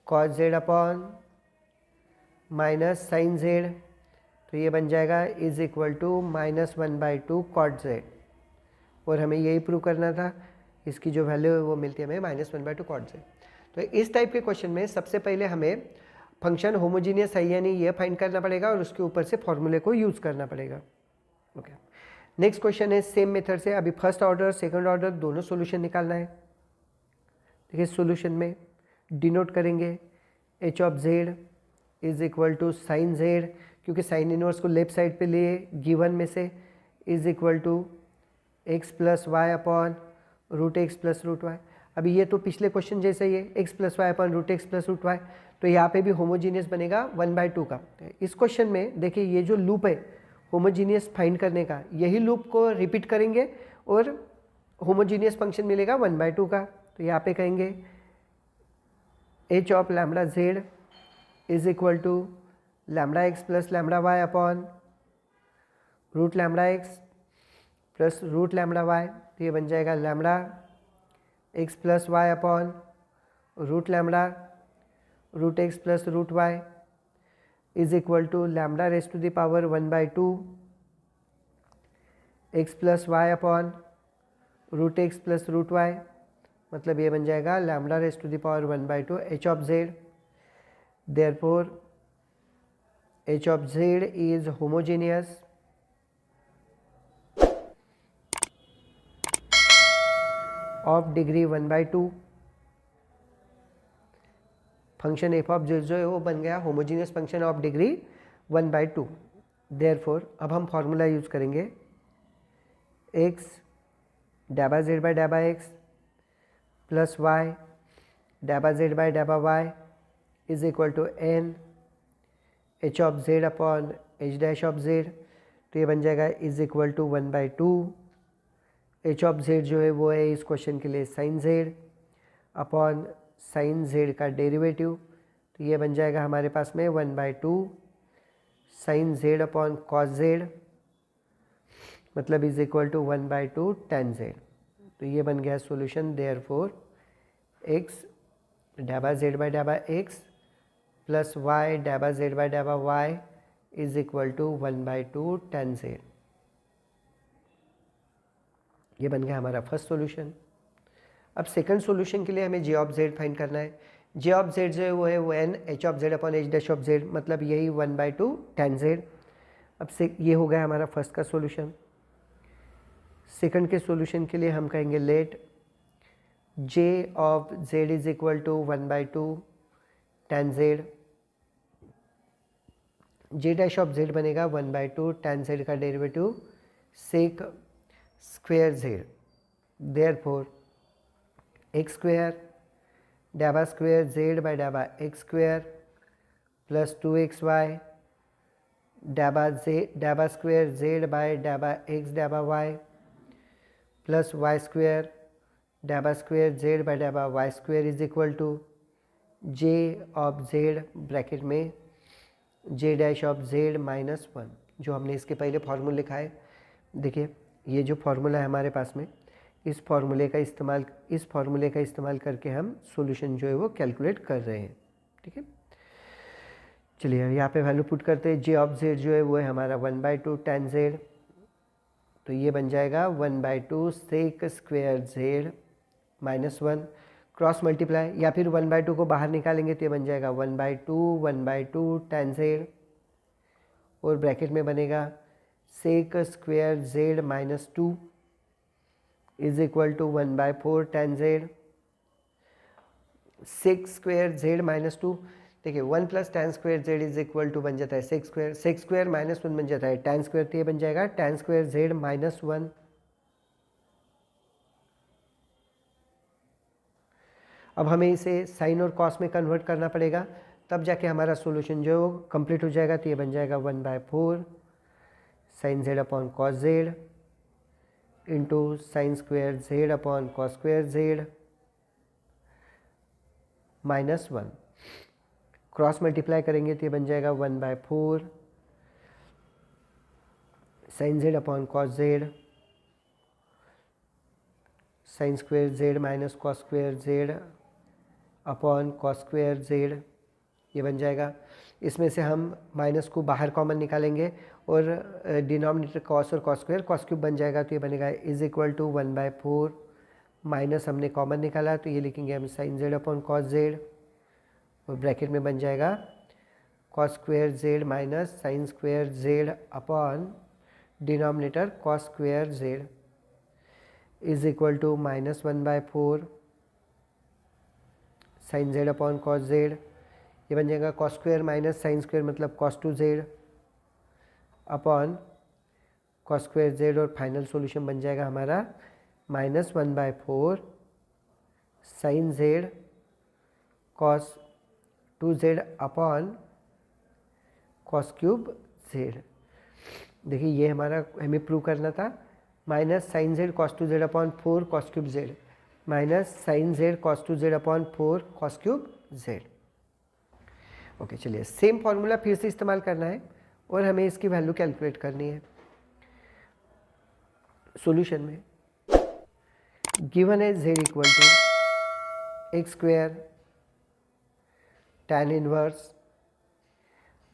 cos z upon minus sine z. तो ये बन जाएगा is equal to -1/2 cot z और हमें यही प्रूव करना था। इसकी जो वैल्यू है वो मिलती है हमें -1/2 कॉट जेड। तो इस टाइप के क्वेश्चन में सबसे पहले हमें फंक्शन होमोजीनियस है या नहीं ये फाइंड करना पड़ेगा और उसके ऊपर से फॉर्मूले को यूज़ करना पड़ेगा। ओके, नेक्स्ट क्वेश्चन है सेम मेथड से। अभी फर्स्ट ऑर्डर सेकंड ऑर्डर दोनों सॉल्यूशन निकालना है। देखिए सॉल्यूशन में डिनोट करेंगे h of z is equal to sine z, क्योंकि साइन इनवर्स को लेफ्ट साइड पे लिए गिवन में से is equal to x plus y upon root x plus root y. अभी ये तो पिछले क्वेश्चन जैसे ही है, x plus y upon root x plus root Y, तो यहाँ पे भी होमोजीनियस बनेगा 1/2 का। इस क्वेश्चन में देखिए ये जो लूप है होमोजीनियस फाइंड करने का, यही लूप को रिपीट करेंगे और होमोजीनियस फंक्शन मिलेगा 1/2 का। तो यहाँ पे कहेंगे h of lambda z is equal to lambda x plus lambda y upon root lambda x plus root lambda y. तो ये बन जाएगा lambda x plus y upon root lambda root x plus root y is equal to lambda raise to the power 1/2 x plus y upon root x plus root y, मतलब ये बन जाएगा lambda raise to the power 1/2 h of z. Therefore h of z is homogeneous of degree 1/2। Function f of z जो है वो बन गया homogeneous function of degree 1/2। Therefore अब हम फॉर्मूला यूज करेंगे एक्स डाबा जेड बाय डाबा एक्स प्लस वाई डाबा जेड बाय डाबा y is equal to n h of z upon h dash of z. तो ये बन जाएगा is equal to 1/2 h of z जो है वो है इस क्वेश्चन के लिए sine z upon sine z का डेरिवेटिव। तो ये बन जाएगा हमारे पास में 1/2 sine z upon cos z, मतलब is equal to 1/2 tan z. तो ये बन गया सॉल्यूशन। देयरफॉर एक्स डाबा जेड बाय डाबा एक्स प्लस वाई डाबा जेड बाय डाबा y is equal to 1/2 tan z. ये बन गया हमारा फर्स्ट सॉल्यूशन। अब सेकंड सॉल्यूशन के लिए हमें जे ऑफ जेड फाइंड करना है। जे ऑफ जेड जो है वो N h of z upon h dash of z, मतलब यही 1/2 tan जेड। अब से ये हो गया हमारा फर्स्ट का सॉल्यूशन। सेकंड के सॉल्यूशन के लिए हम कहेंगे let j of z is equal to 1/2 tan z, j dash of z बनेगा 1/2 tan z का derivative sec square z, therefore x square डाबा स्क्वेयर z बाय डाबा x स्क्वेयर प्लस 2xy डाबा स्क्वेयर z बाय डाबा x डाबा y plus y square डाबा square z by डाबा y square is equal to j of z bracket में j dash of z minus 1, जो हमने इसके पहले फार्मूला लिखा है। देखिए ये जो फार्मूला है हमारे पास में, इस फार्मूले का इस्तेमाल करके हम सॉल्यूशन जो है वो कैलकुलेट कर रहे हैं। ठीक है, चलिए यहाँ पे वैल्यू पुट करते हैं। j ऑफ z जो है वो है हमारा 1/2 tan z, तो ये बन जाएगा 1/2 sec square z minus 1 cross multiply, या फिर 1/2 को बाहर निकालेंगे तो ये बन जाएगा 1/2 tan z, और ब्रैकेट में बनेगा sec square z minus 2 is equal to 1/4 tan z, sec square z minus 2। देखिए 1 plus tan square z is equal to बन जाता है सेक स्क्वेयर माइनस 1 बन जाता है tan स्क्वेयर, तो ये बन जाएगा tan स्क्वेयर z माइनस 1। अब हमें इसे साइन और कॉस में कन्वर्ट करना पड़ेगा, तब जाके हमारा सॉल्यूशन जो कंप्लीट हो जाएगा। तो ये बन जाएगा 1/4 sine z upon cos z into sine square z upon cos square z minus 1। Cross multiply करेंगे तो ये बन जाएगा 1/4 sine z upon cos z sine square z minus cos square z upon cos square z, ये बन जाएगा। इसमें से हम माइनस को बाहर कॉमन निकालेंगे और डिनोमिनेटर कॉस और कॉस स्क्वेयर कॉस क्यूब बन जाएगा, तो ये बनेगा इज इक्वल टू 1/4 माइनस हमने कॉमन निकाला तो ये लिखेंगे हम sine z upon cos z, और ब्रैकेट में बन जाएगा cos square z minus sine square z upon denominator cos square z is equal to minus 1/4 sine z upon cos z, ये बन जाएगा cos square minus sine square मतलब cos 2z upon cos square z, और final solution बन जाएगा हमारा minus 1/4 sine z cos 2z upon cos cube z। देखिए ये हमारा हमें प्रूव करना था, minus sine z cos 2z upon 4 cos cube z minus sine z cos 2z upon 4 cos cube z। Okay, चलिए सेम फॉर्मूला फिर से इस्तेमाल करना है और हमें इसकी वैल्यू कैलकुलेट करनी है। सॉल्यूशन में गिवन है z equal to x square tan inverse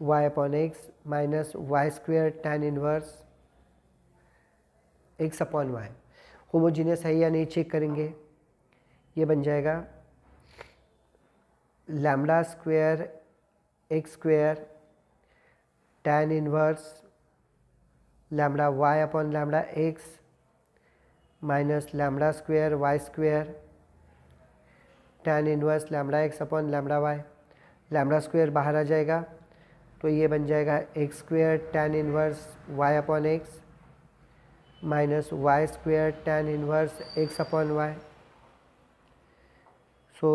y upon x minus y square tan inverse x upon y. Homogeneous है या नहीं चेक करेंगे, ये बन जाएगा lambda square x square tan inverse lambda y upon lambda x minus lambda square y square tan inverse lambda x upon lambda y। Lambda square बाहर आ जाएगा तो ये बन जाएगा x square tan inverse y upon x minus y square tan inverse x upon y। So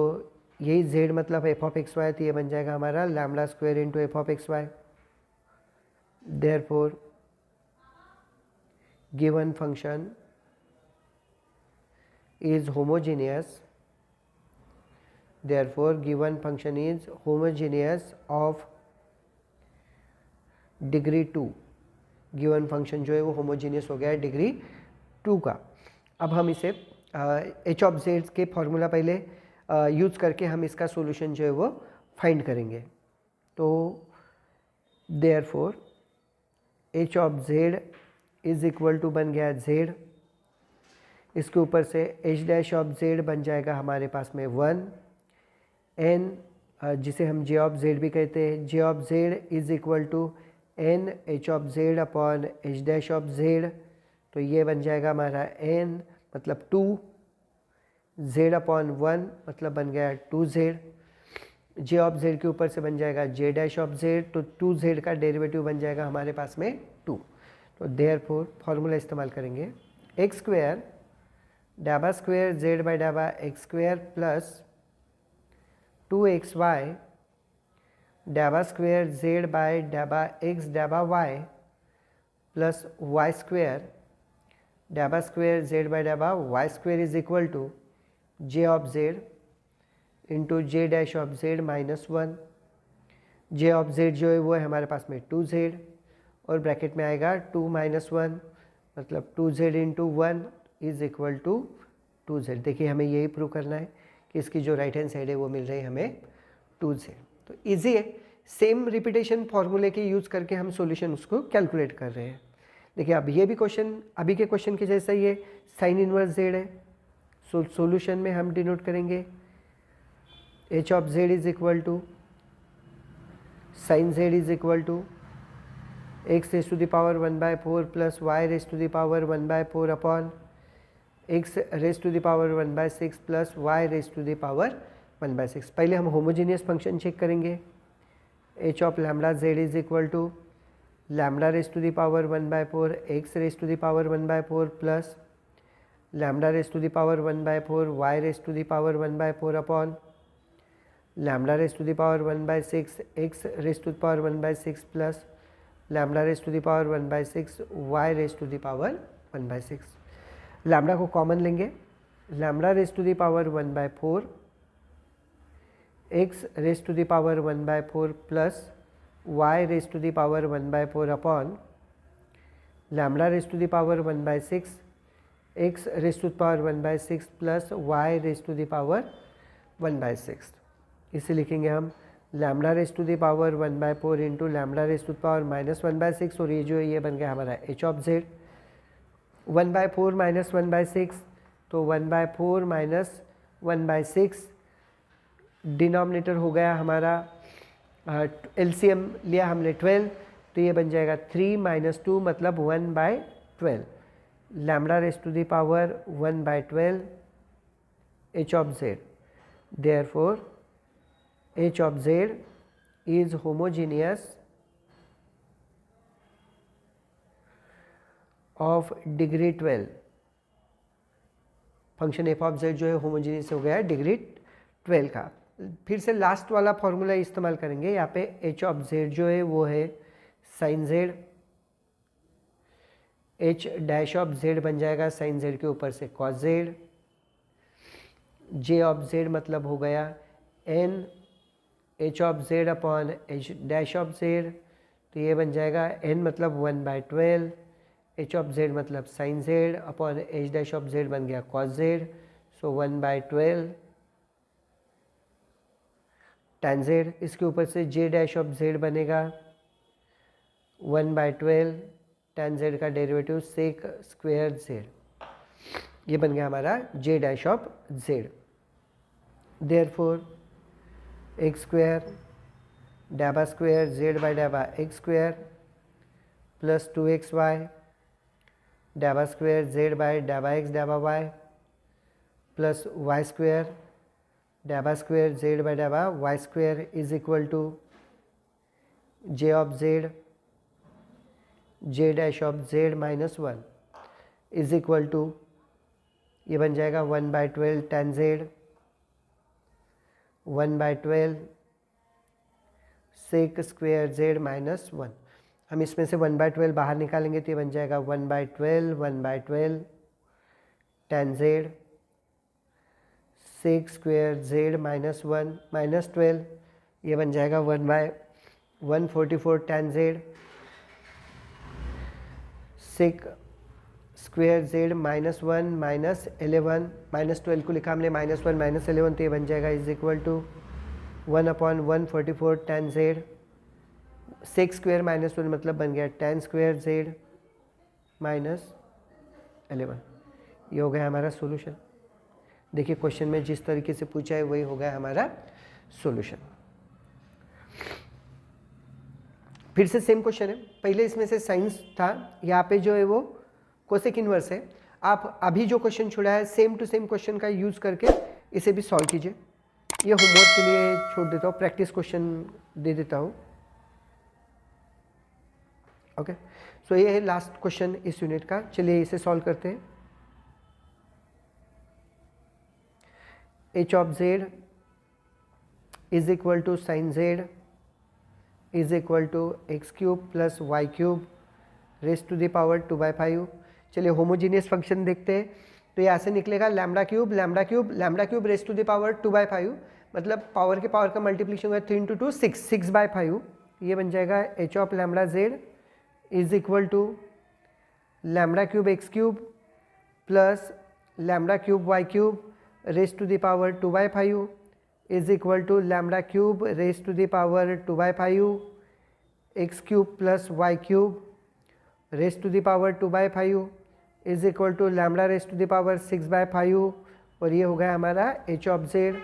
यही z मतलब f of x y, तो ये बन जाएगा हमारा lambda square into f of x y. Therefore given function is homogeneous, therefore given function is homogeneous of degree 2। Given function जो है वो होमोजीनियस हो गया है डिग्री 2 का। अब हम इसे एच ऑफ जेड के फॉर्मूला पहले यूज़ करके हम इसका सॉल्यूशन जो है वो फाइंड करेंगे। तो therefore h of z is equal to बन गया जेड, इसके ऊपर से एच डैश ऑफ जेड बन जाएगा हमारे पास में 1 एन, जिसे हम जे ऑफ जेड भी कहते हैं। J of z is equal to n h of z upon h dash of z, तो ये बन जाएगा हमारा एन मतलब 2 जेड अपॉन 1 मतलब बन गया 2z जे ऑफ जेड के ऊपर से बन जाएगा जे डैश ऑफ जेड, तो 2z का डेरिवेटिव बन जाएगा हमारे पास में 2। तो देयरफॉर फॉर्मूला इस्तेमाल करेंगे एक्स स्क्वायर डाबा स्क्वायर जेड बाई डाबा एक्स स्क्वायर प्लस 2xy डाबा स्क्वायर जेड बाई डाबा एक्स डाबा वाई प्लस वाई स्क्वायर डाबा स्क्वायर जेड बाई डाबा y square is equal to j of z into j dash of z minus 1। J of z जो है वो है हमारे पास में 2z और ब्रैकेट में आएगा 2 माइनस 1 मतलब 2z into 1 is equal to 2z। देखिए हमें यही प्रूव करना है कि इसकी जो राइट हैंड साइड है वो मिल रही है हमें 2z। तो ईजी है, सेम रिपीटेशन फॉर्मूले के यूज़ करके हम सॉल्यूशन उसको कैलकुलेट कर रहे हैं। देखिए अब ये भी क्वेश्चन अभी के क्वेश्चन के जैसा ही है, साइन इनवर्स जेड है। सॉल्यूशन में हम डिनोट करेंगे h of z is equal to sine z is equal to x raise to the power 1/4 plus y raise to the power 1/4 upon x raise to the power 1/6 plus y raise to the power 1/6। पहले हम homogeneous function check करेंगे। H of lambda z is equal to lambda raise to the power 1/4 x raise to the power 1/4 plus lambda raise to the power 1/4 y raise to the power 1/4 upon lambda raise to the power 1/6 x raise to the power 1/6 plus lambda raise to the power 1/6 y raise to the power 1/6। Lambda को common लेंगे, lambda raise to the power 1/4 x raise to the power 1/4 plus y raise to the power 1/4 upon lambda raise to the power 1/6 x raise to the power 1/6 plus y raise to the power 1/6। इसे लिखेंगे हम lambda raise to the power 1/4 into lambda raise to the power -1/6 और ये जो है ये बन गया हमारा एच ऑफ जेड। 1/4 माइनस 1/6 तो 1/4 माइनस 1/6 डिनोमिनेटर हो गया हमारा, एलसीएम लिया हमने 12 तो ये बन जाएगा 3 माइनस 2 मतलब 1/12 lambda raise to the power 1/12 h of z. Therefore H of Z is homogeneous of degree 12। Function f of z जो है होमोजीनियस हो गया है डिग्री 12 का। फिर से लास्ट वाला फॉर्मूला इस्तेमाल करेंगे। यहाँ पे h ऑफ z जो है वो है sine z, h dash of z बन जाएगा साइन z के ऊपर से cos z, j of z मतलब हो गया n h of z upon h dash of z, तो ये बन जाएगा n मतलब 1/12 एच ऑफ जेड मतलब sine z upon h dash of z बन गया cos z, so 1/12 tan z. इसके ऊपर से जे डैश ऑफ जेड बनेगा 1/12 tan जेड का डेरिवेटिव सेक स्क्वायर जेड, ये बन गया हमारा j dash of z. Therefore x square डाबा स्क्वायर जेड बाई डाबा एक्स स्क्वायर प्लस 2xy डाबा स्क्वायर जेड बाई डाबा एक्स डाबा वाई प्लस वाई स्क्वायर डाबा स्क्वायर जेड बाई डाबा y square is equal to j of z j dash of z minus 1 is equal to ये बन जाएगा 1/12 tan z 1/12 सेक square z minus 1। हम इसमें से 1/12 बाहर निकालेंगे तो ये बन जाएगा 1/12 tan z sec square z minus 1 minus 12, ये बन जाएगा 1/144 tan z sec square z minus 1 minus 11 minus 12 को लिखा हमने -1 माइनस 11 तो ये बन जाएगा is equal to 1/144 tan z sec square minus 1 मतलब बन गया tan स्क्वायर जेड माइनस 11। ये हो गया हमारा सॉल्यूशन। देखिए क्वेश्चन में जिस तरीके से पूछा है वही हो गया हमारा सॉल्यूशन। फिर से सेम क्वेश्चन है, पहले इसमें से साइंस था, यहाँ पे जो है वो कोसेक इनवर्स है। आप अभी जो क्वेश्चन छोड़ा है सेम टू सेम क्वेश्चन का यूज़ करके इसे भी सॉल्व कीजिए। ये होमवर्क के लिए छोड़ देता हूँ, प्रैक्टिस क्वेश्चन दे देता हूँ। ओके, सो ये है लास्ट क्वेश्चन इस यूनिट का। चलिए इसे सॉल्व करते हैं। h of z is equal to sin z is equal to x cube plus y cube raise to the power 2/5। चलिए होमोजीनियस फंक्शन देखते हैं। तो ये ऐसे निकलेगा lambda cube lambda cube lambda cube raise to the power 2/5, मतलब power के power का मल्टीप्लिकेशन हुआ 3 × 2 6 6/5। ये बन जाएगा h of lambda z is equal to lambda cube x cube plus lambda cube y cube raise to the power 2/5 is equal to lambda cube raise to the power 2/5 x cube plus y cube raise to the power 2/5 is equal to lambda raise to the power 6/5। और ये हो गया हमारा h of z।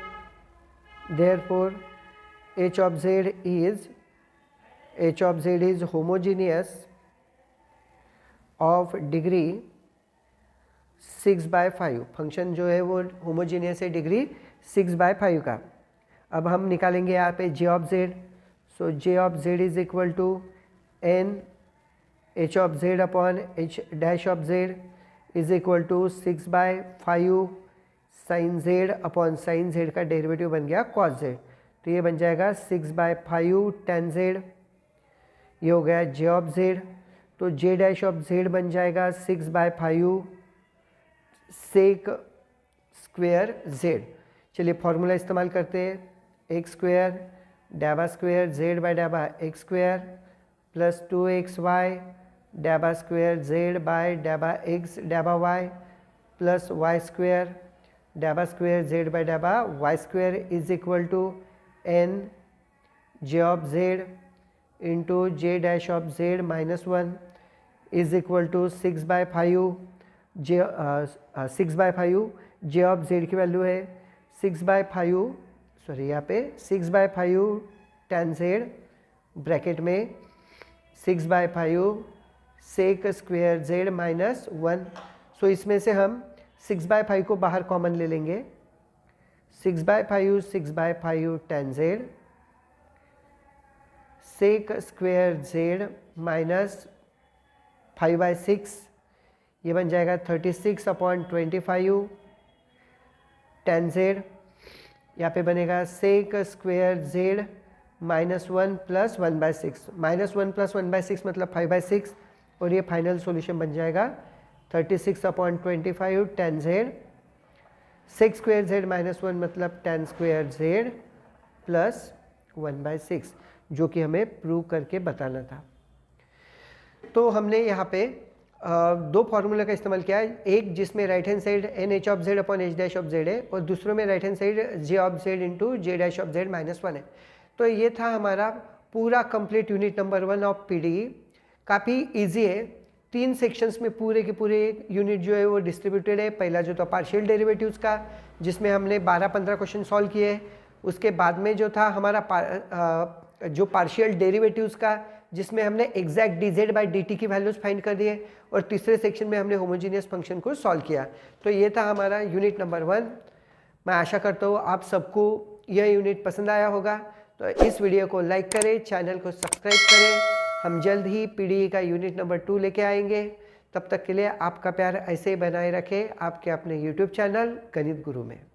Therefore h of z is homogeneous of degree 6/5। Function जो है वो homogeneous है degree 6/5 का। अब हम निकालेंगे यहाँ पे j of z। So j of z is equal to n h of z upon h dash of z is equal to 6/5 sine z upon sine z का डेरिवेटिव बन गया cos z। तो ये बन जाएगा 6/5 tan z। ये हो गया j ऑफ z। तो j डैश ऑफ z बन जाएगा 6/5 सेक स्क्वेयर z। चलिए फॉर्मूला इस्तेमाल करते हैं। एक्स स्क्वेयर डैबा स्क्वेयर z बाय डैबा एक्स स्क्वेयर प्लस 2xy डैबा स्क्वेयर z बाय डैबा x डैबा y प्लस वाई स्क्वेयर डैबा स्क्वेयर z बाय डैबा y square is equal to n j of z into j dash of z minus 1 is equal to 6/5 j of z की value है 6/5, sorry यहाँ पे 6/5 tan z bracket में 6/5 sec square z minus 1। सो इसमें से हम 6/5 को बाहर कॉमन ले लेंगे। 6/5 tan z sec square z minus 5/6, ये बन जाएगा 36/25 tan z। यहाँ पे बनेगा sec square z minus 1 plus 1/6, minus 1 plus 1/6 मतलब 5/6। और ये फाइनल सॉल्यूशन बन जाएगा 36/25 tan z sec square z minus 1 मतलब tan स्क्वेयर z प्लस 1/6, जो कि हमें प्रूव करके बताना था। तो हमने यहाँ पे दो फार्मूला का इस्तेमाल किया है, एक जिसमें right hand side n h of z upon h dash of z है और दूसरों में right hand side j of z into j dash of z minus 1 है। तो ये था हमारा पूरा complete unit number 1 of PDE. काफ़ी इजी है, 3 सेक्शंस में पूरे के पूरे यूनिट जो है वो डिस्ट्रीब्यूटेड है। पहला जो था पार्शियल डेरिवेटिव्स का, जिसमें हमने 12-15 क्वेश्चन सॉल्व किए। उसके बाद में जो था हमारा जो पार्शियल डेरिवेटिव्स का, जिसमें हमने एग्जैक्ट dz बाई dt की वैल्यूज फाइंड कर दिए। और तीसरे सेक्शन में हमने होमोजीनियस फंक्शन को सॉल्व किया। तो ये था हमारा यूनिट नंबर 1। मैं आशा करता हूँ आप सबको यह यूनिट पसंद आया होगा। तो इस वीडियो को लाइक करें, चैनल को सब्सक्राइब करें। हम जल्द ही पीडीई का यूनिट नंबर 2 लेके आएंगे। तब तक के लिए आपका प्यार ऐसे ही बनाए रखें आपके अपने यूट्यूब चैनल गणित गुरु में।